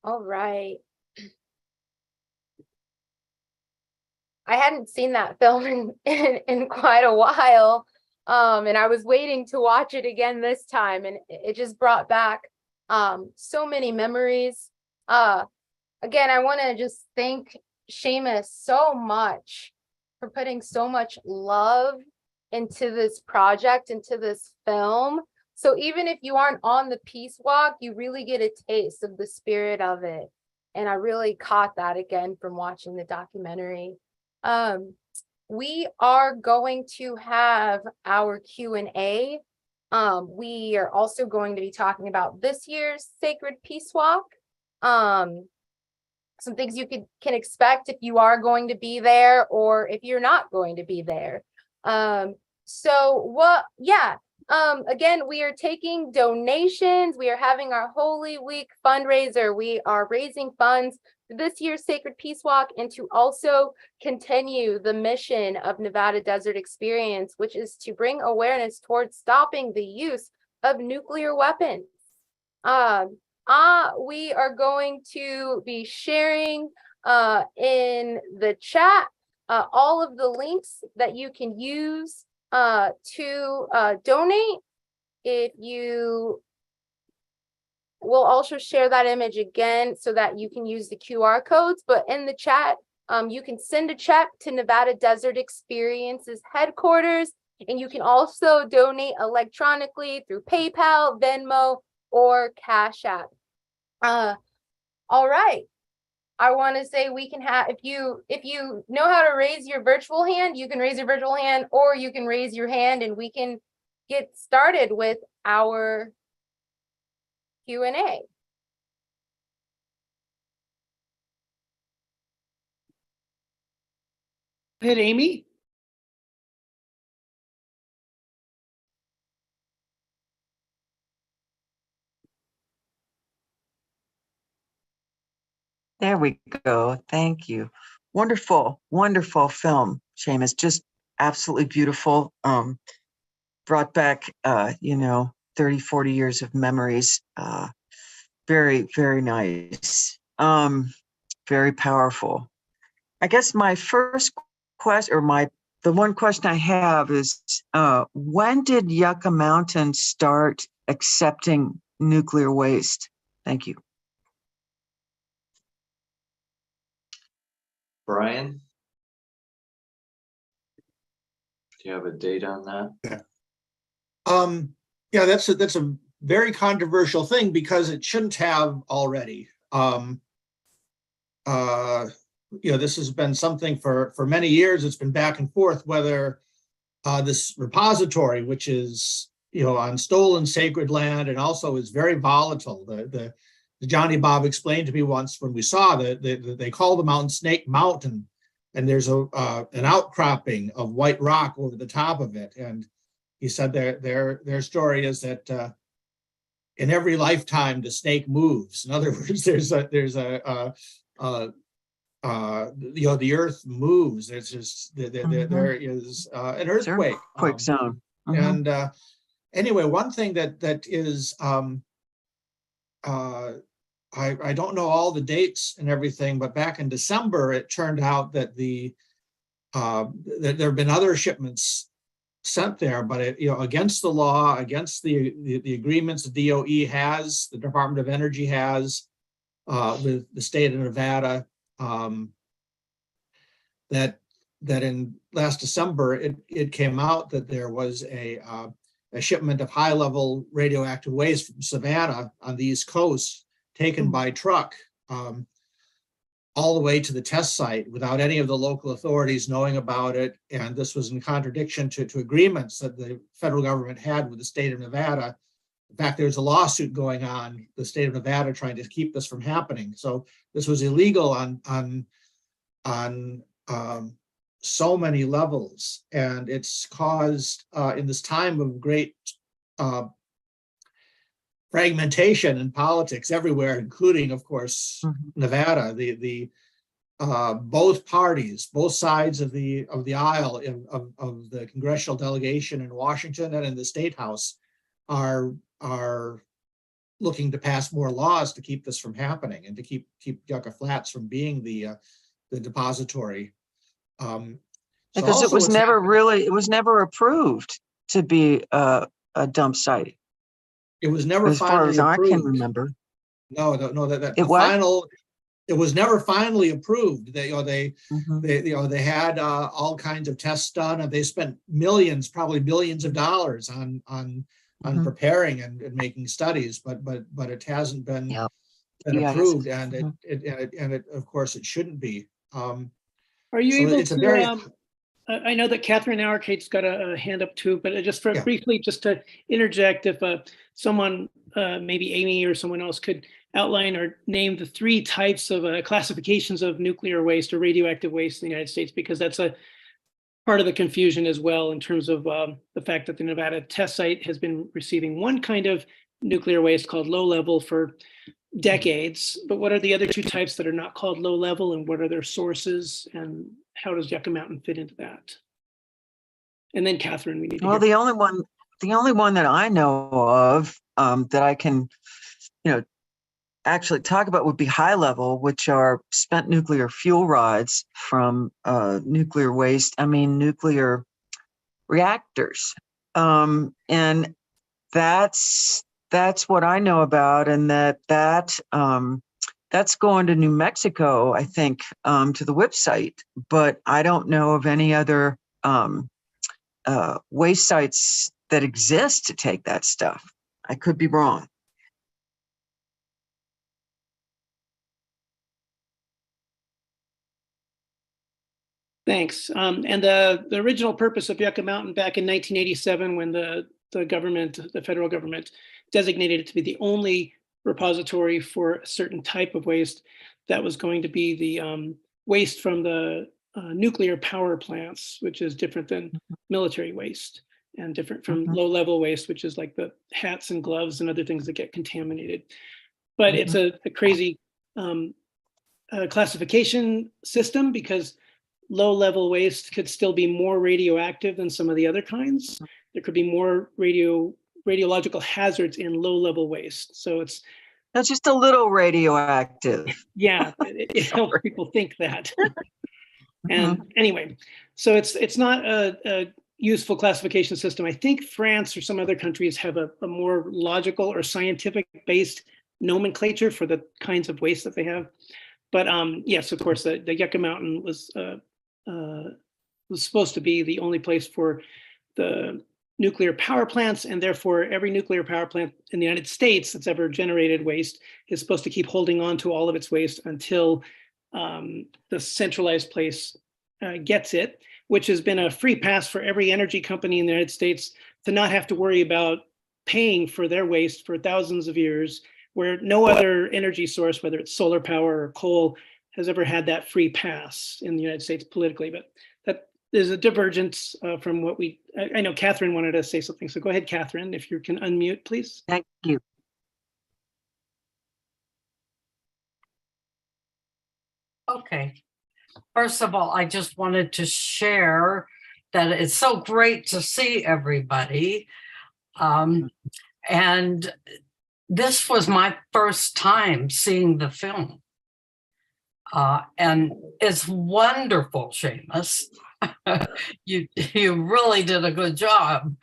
All right. I hadn't seen that film in quite a while. And I was waiting to watch it again this time, and it just brought back so many memories. Again, I want to just thank Seamus so much for putting so much love into this project, into this film. So even if you aren't on the Peace Walk, you really get a taste of the spirit of it. And I really caught that again from watching the documentary. We are going to have our Q&A. We are also going to be talking about this year's Sacred Peace Walk. Some things you can expect if you are going to be there or if you're not going to be there. Again, we are taking donations. We are having our Holy Week fundraiser. We are raising funds for this year's Sacred Peace Walk and to also continue the mission of Nevada Desert Experience, which is to bring awareness towards stopping the use of nuclear weapons. We are going to be sharing in the chat all of the links that you can use to donate. If you will also share that image again so that you can use the QR codes, but in the chat, you can send a check to Nevada Desert Experience's headquarters, and you can also donate electronically through PayPal, Venmo, or Cash App. All right. I want to say we can have, if you know how to raise your virtual hand, you can raise your virtual hand, or you can raise your hand and we can get started with our Q&A. Go ahead, Amy. There we go. Thank you. Wonderful, wonderful film, Seamus. Just absolutely beautiful. Brought back, 30, 40 years of memories. Very, very nice. Very powerful. I guess my first question, or the one question I have is, when did Yucca Mountain start accepting nuclear waste? Thank you. Brian? Do you have a date on that? Yeah, that's a very controversial thing because it shouldn't have already. This has been something for many years. It's been back and forth whether this repository, which is on stolen sacred land and also is very volatile. The Johnny Bob explained to me once when we saw that they call the mountain Snake Mountain, and there's an outcropping of white rock over the top of it. And he said their story is that in every lifetime the snake moves. In other words, the earth moves. There's just there is an earthquake. Quick zone. And anyway, one thing that is I don't know all the dates and everything, but back in December, it turned out that that there have been other shipments sent there, but against the law, against the agreements the DOE has, the Department of Energy has with the state of Nevada, that in last December it came out that there was a shipment of high-level radioactive waste from Savannah on the East Coast taken by truck all the way to the test site without any of the local authorities knowing about it. And this was in contradiction to agreements that the federal government had with the state of Nevada In fact, there's a lawsuit going on, the state of Nevada trying to keep this from happening. So this was illegal on so many levels, and it's caused in this time of great fragmentation in politics everywhere, including, of course, Nevada. Both parties, both sides of the aisle of the congressional delegation in Washington and in the State House are looking to pass more laws to keep this from happening and to keep Yucca Flats from being the depository. Because it was never approved to be a dump site. It was never as far as I can remember. No, it was never finally approved. They had all kinds of tests done, and they spent millions, probably billions of dollars on preparing and making studies, but it hasn't been approved, and it of course it shouldn't be. Are you able to? I know that Catherine Arcade's got a hand up too, but just briefly, just to interject, if someone, maybe Amy or someone else, could outline or name the 3 types of classifications of nuclear waste or radioactive waste in the United States, because that's a part of the confusion as well, in terms of the fact that the Nevada test site has been receiving one kind of nuclear waste called low level for decades. But what are the other 2 types that are not called low level, and what are their sources, and how does Yucca Mountain fit into that? And then Catherine, we need to Well, the only one that I know of that I can, actually talk about would be high level, which are spent nuclear fuel rods from nuclear reactors. And that's what I know about, and that's going to New Mexico, I think, to the WIPP site, but I don't know of any other waste sites that exist to take that stuff. I could be wrong. Thanks. And the original purpose of Yucca Mountain back in 1987, when the federal government designated it to be the only repository for a certain type of waste, that was going to be the waste from the nuclear power plants, which is different than military waste, and different from low-level waste, which is like the hats and gloves and other things that get contaminated. But it's a crazy classification system, because low-level waste could still be more radioactive than some of the other kinds. There could be more radiological hazards in low-level waste. So it's just a little radioactive. Yeah, it helps people think that. And anyway, so it's not a useful classification system. I think France or some other countries have a more logical or scientific-based nomenclature for the kinds of waste that they have. But yes, of course, the Yucca Mountain was supposed to be the only place for the nuclear power plants, and therefore every nuclear power plant in the United States that's ever generated waste is supposed to keep holding on to all of its waste until the centralized place gets it, which has been a free pass for every energy company in the United States to not have to worry about paying for their waste for thousands of years, where no other energy source, whether it's solar power or coal, has ever had that free pass in the United States politically. But that there's a divergence from what I know Catherine wanted to say something. So go ahead, Catherine, if you can unmute, please. Thank you. Okay. First of all, I just wanted to share that it's so great to see everybody. And this was my first time seeing the film. And it's wonderful, Seamus. You really did a good job.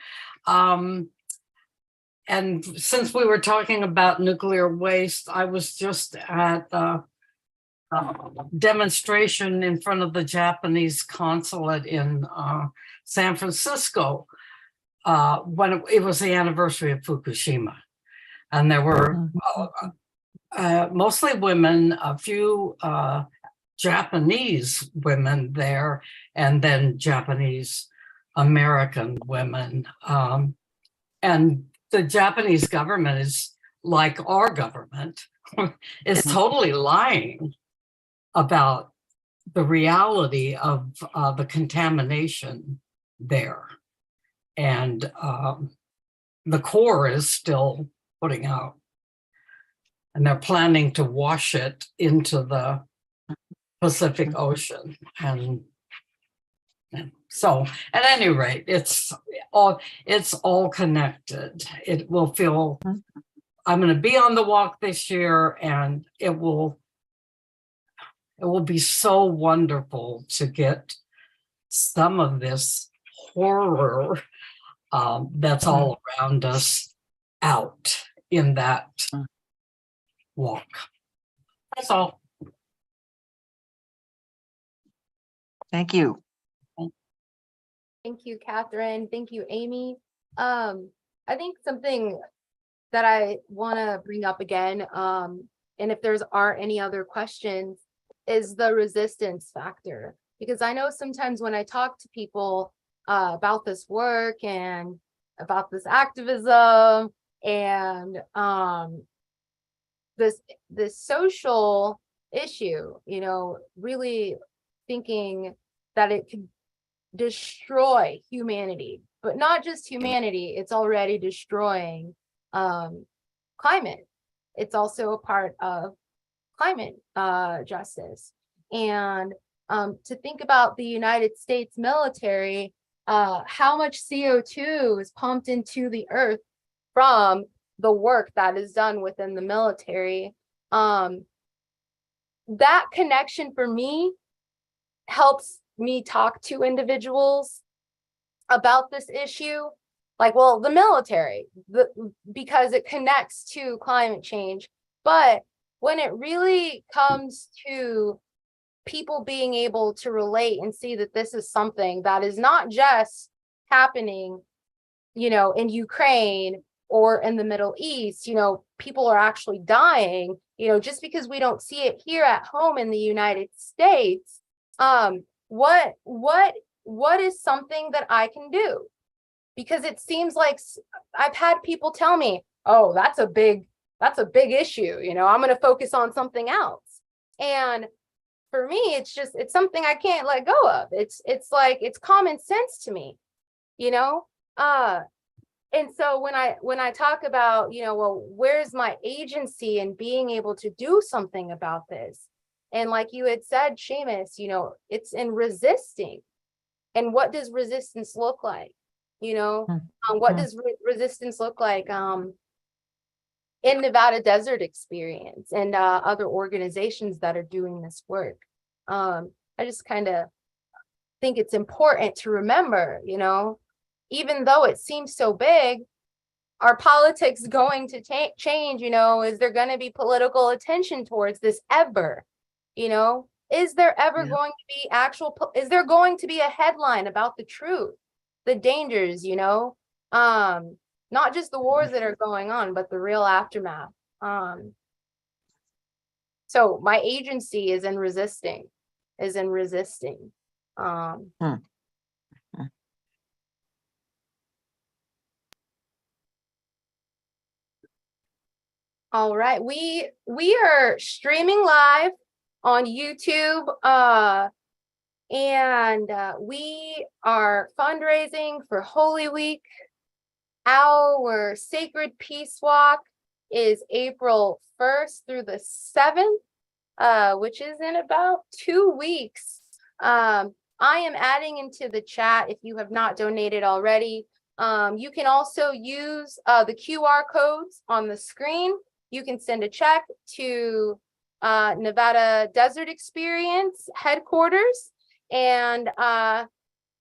And since we were talking about nuclear waste, I was just at a demonstration in front of the Japanese consulate in San Francisco when it was the anniversary of Fukushima. And there were mostly women, a few Japanese women there, and then Japanese American women. And the Japanese government is like our government, is totally lying about the reality of the contamination there. And the Corps is still putting out, and they're planning to wash it into the Pacific Ocean. And so at any rate, it's all connected. It will feel, I'm going to be on the walk this year, and it will be so wonderful to get some of this horror that's all around us out in that walk. That's all. Thank you. Thank you, Catherine. Thank you, Amy. I think something that I want to bring up again, and if there's are any other questions, is the resistance factor. Because I know sometimes when I talk to people about this work and about this activism and this social issue, you know, really thinking that it could destroy humanity, but not just humanity, it's already destroying climate. It's also a part of climate justice. And to think about the United States military, how much CO2 is pumped into the earth from the work that is done within the military. That connection for me helps me talk to individuals about this issue. Like, well, the military, because it connects to climate change. But when it really comes to people being able to relate and see that this is something that is not just happening, you know, in Ukraine or in the Middle East, you know, people are actually dying, you know, just because we don't see it here at home in the United States. What is something that I can do? Because it seems like I've had people tell me, oh, that's a big issue, you know, I'm going to focus on something else. And for me, it's something I can't let go of. It's like, it's common sense to me, you know? And so when I talk about, you know, well, where's my agency in being able to do something about this? And like you had said, Seamus, you know, it's in resisting. And what does resistance look like? You know, what does resistance look like in Nevada Desert Experience and other organizations that are doing this work? I just kind of think it's important to remember, you know, even though it seems so big, are politics going to change? You know, is there going to be political attention towards this ever? You know, is there ever going to be is there going to be a headline about the truth, the dangers, you know, not just the wars that are going on, but the real aftermath. So my agency is in resisting. All right, we are streaming live on YouTube, and we are fundraising for Holy Week. Our Sacred Peace Walk is April 1st through the 7th, which is in about 2 weeks. I am adding into the chat if you have not donated already. You can also use the QR codes on the screen. You can send a check to Nevada Desert Experience headquarters, and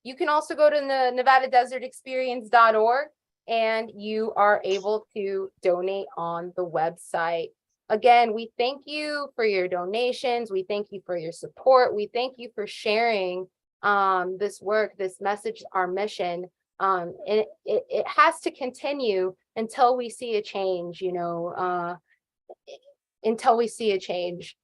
you can also go to the nevadadesertexperience.org, and you are able to donate on the website. Again, we thank you for your donations. We thank you for your support. We thank you for sharing this work, this message, our mission. And it has to continue until we see a change, you know, until we see a change.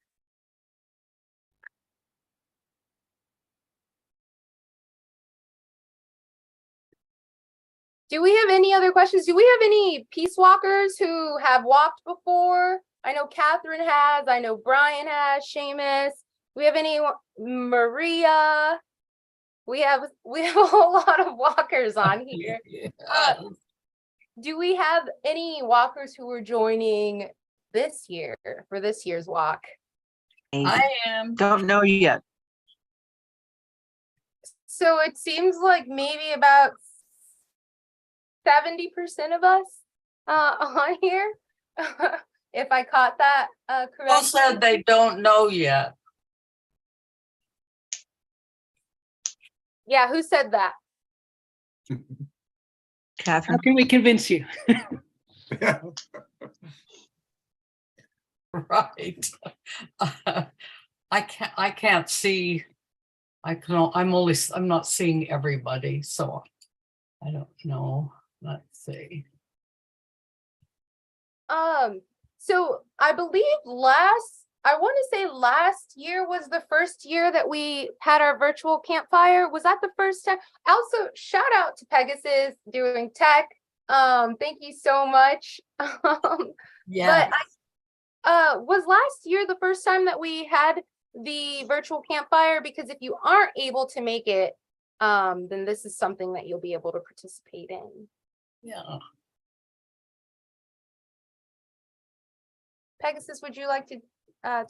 Do we have any other questions? Do we have any peace walkers who have walked before? I know Catherine has, I know Brian has, Seamus. We have any, Maria? We have a whole lot of walkers on here. Do we have any walkers who are joining this year for this year's walk? I am. Don't know yet. So it seems like maybe about 70% of us on here, if I caught that correctly. Who said they don't know yet? Yeah, who said that? Catherine. How can we convince you? Right. I can't see. I'm not seeing everybody, so I don't know. Let's see. So I believe I want to say last year was the first year that we had our virtual campfire. Was that the first time? Also, shout out to Pegasus doing tech. Thank you so much. Yeah. But was last year the first time that we had the virtual campfire? Because if you aren't able to make it, then this is something that you'll be able to participate in. Yeah. Pegasus, would you like to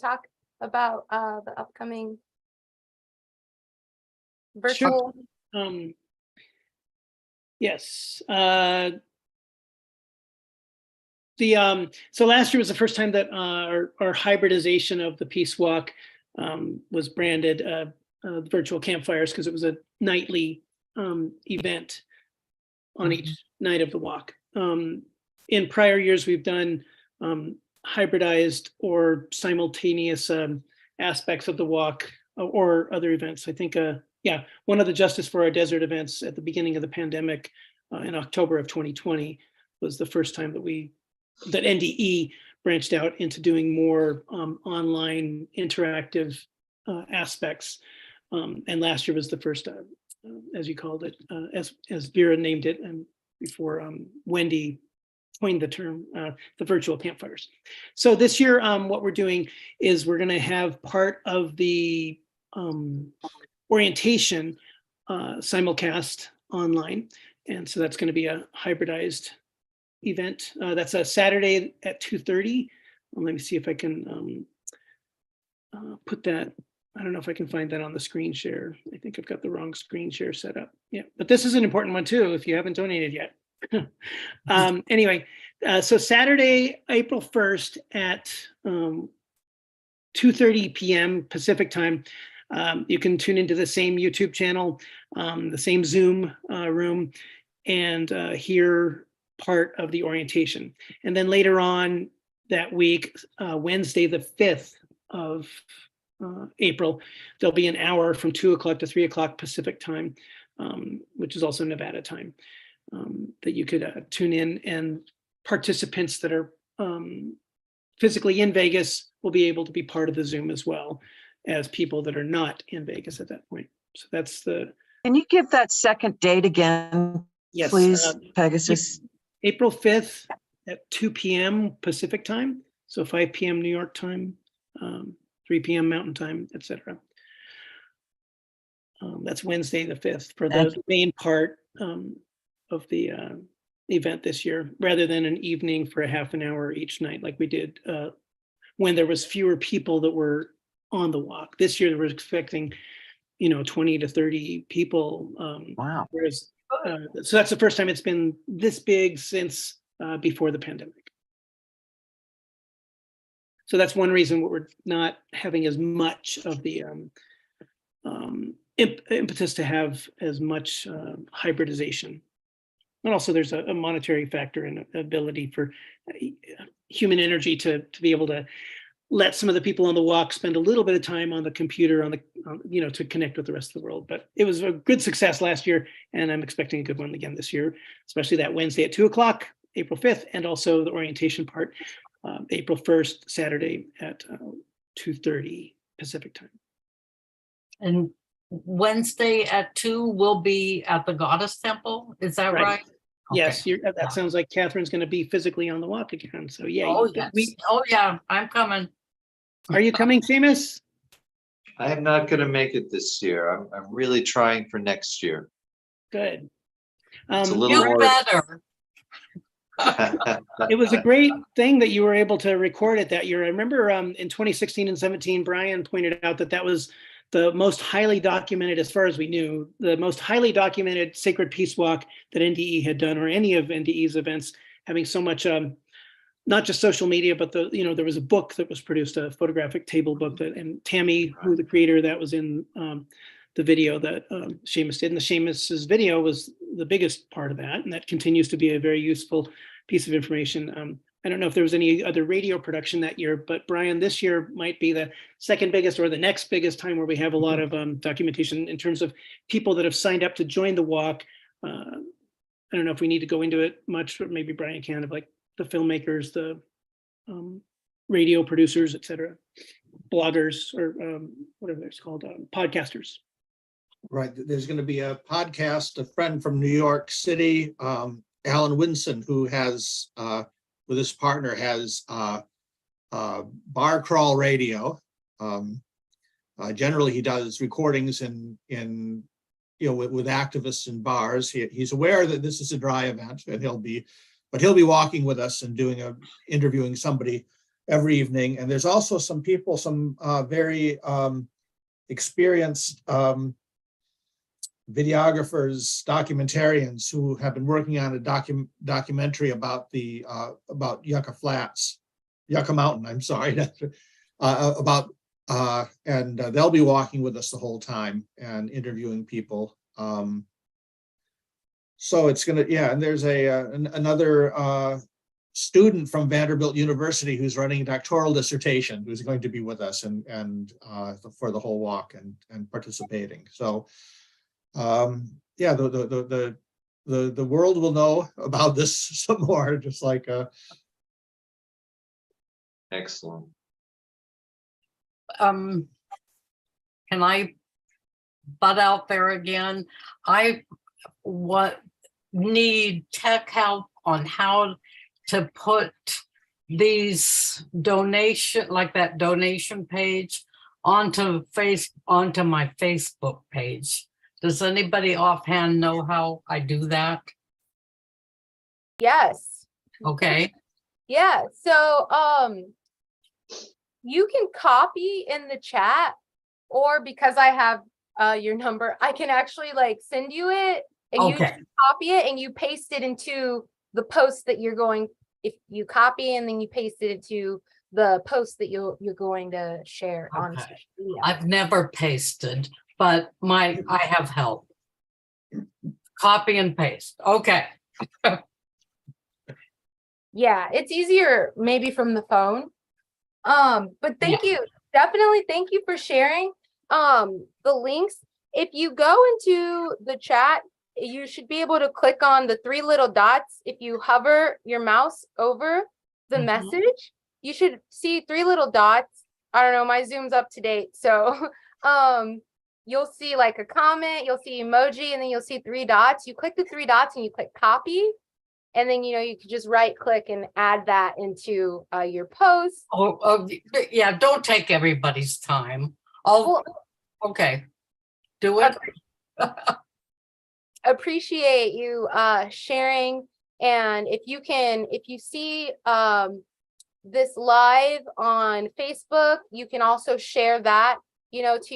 talk about the upcoming virtual? Sure. Yes. So last year was the first time that our hybridization of the Peace Walk was branded virtual campfires, because it was a nightly event on each night of the walk. In prior years, we've done hybridized or simultaneous aspects of the walk or other events. I think, one of the Justice for Our Desert events at the beginning of the pandemic in October of 2020 was the first time that NDE branched out into doing more online interactive aspects. And last year was the first, as you called it, as Vera named it, and before Wendy coined the term, the virtual campfires. So this year, what we're doing is we're going to have part of the orientation simulcast online. And so that's going to be a hybridized event. That's a Saturday at 2:30. Let me see if I can put that. I don't know if I can find that on the screen share. I think I've got the wrong screen share set up. Yeah, but this is an important one too, if you haven't donated yet. Anyway, so Saturday, April 1st at 2:30 p.m. Pacific time. You can tune into the same YouTube channel, the same Zoom room, and hear part of the orientation. And then later on that week, Wednesday, the 5th of April, there'll be an hour from 2 o'clock to 3 o'clock Pacific time, which is also Nevada time, that you could tune in, and participants that are physically in Vegas will be able to be part of the Zoom as well as people that are not in Vegas at that point. So that's the. Can you give that second date again, Yes, please, Pegasus? April 5th at 2 p.m. Pacific time. So 5 p.m. New York time, 3 p.m. Mountain time, etc. That's Wednesday the 5th for the main part of the event this year, rather than an evening for a half an hour each night like we did when there was fewer people that were on the walk. This year we're expecting 20 to 30 people. Wow. Whereas, so that's the first time it's been this big since before the pandemic. So that's one reason we're not having as much of the impetus to have as much hybridization. And also there's a monetary factor and ability for human energy to be able to let some of the people on the walk spend a little bit of time on the computer, to connect with the rest of the world. But it was a good success last year, and I'm expecting a good one again this year, especially that Wednesday at 2 o'clock, April 5th, and also the orientation part, April 1st, Saturday at 2:30 Pacific time. And Wednesday at 2 will be at the Goddess Temple. Is that right? Yes, that sounds like Catherine's going to be physically on the walk again. So yeah. Oh, yes. I'm coming. Are you coming, Seamus? I am not going to make it this year. I'm really trying for next year. Good. It's a little more better. It was a great thing that you were able to record it that year. I remember in 2016 and 17, Brian pointed out that was the most highly documented, as far as we knew, the most highly documented Sacred Peace Walk that NDE had done, or any of NDE's events, having so much, not just social media, but there was a book that was produced, a photographic table book and Tammy, who the creator that was in the video that Seamus did. And the Seamus's video was the biggest part of that. And that continues to be a very useful piece of information. I don't know if there was any other radio production that year, but Brian, this year might be the second biggest or the next biggest time where we have a lot of documentation in terms of people that have signed up to join the walk. I don't know if we need to go into it much, but maybe Brian can, of like the filmmakers, the radio producers, et cetera, bloggers, or whatever it's called, podcasters. Right, there's going to be a podcast, a friend from New York City, Alan Winson, who has, with his partner, has Bar Crawl Radio. Generally, he does recordings in with activists in bars. He's aware that this is a dry event, and he'll be walking with us and interviewing somebody every evening. And there's also some people, some very experienced videographers, documentarians who have been working on a documentary about about Yucca Flats, Yucca Mountain, I'm sorry, and they'll be walking with us the whole time and interviewing people. So it's gonna, and there's another student from Vanderbilt University who's running a doctoral dissertation who's going to be with us and for the whole walk and participating. So the world will know about this some more, just like excellent. Can I butt out there again? I need tech help on how to put these that donation page onto my Facebook page. Does anybody offhand know how I do that? Yes. Okay. Yeah. So you can copy in the chat, or because I have your number, I can actually send you it, and you just copy it and you paste it into the post that you're going. If you copy and then you paste it into the post that you're going to share on social media. I've never pasted, but I have help. Copy and paste. Okay. Yeah, it's easier maybe from the phone. But thank you. Definitely thank you for sharing the links. If you go into the chat, you should be able to click on the three little dots. If you hover your mouse over the message, you should see three little dots. I don't know, my Zoom's up to date. So you'll see like a comment, you'll see emoji, and then you'll see three dots. You click the three dots and you click copy. And then, you can just right click and add that into your post. Yeah, don't take everybody's time. Okay, do it. Appreciate you sharing. And if you see this live on Facebook, you can also share that, to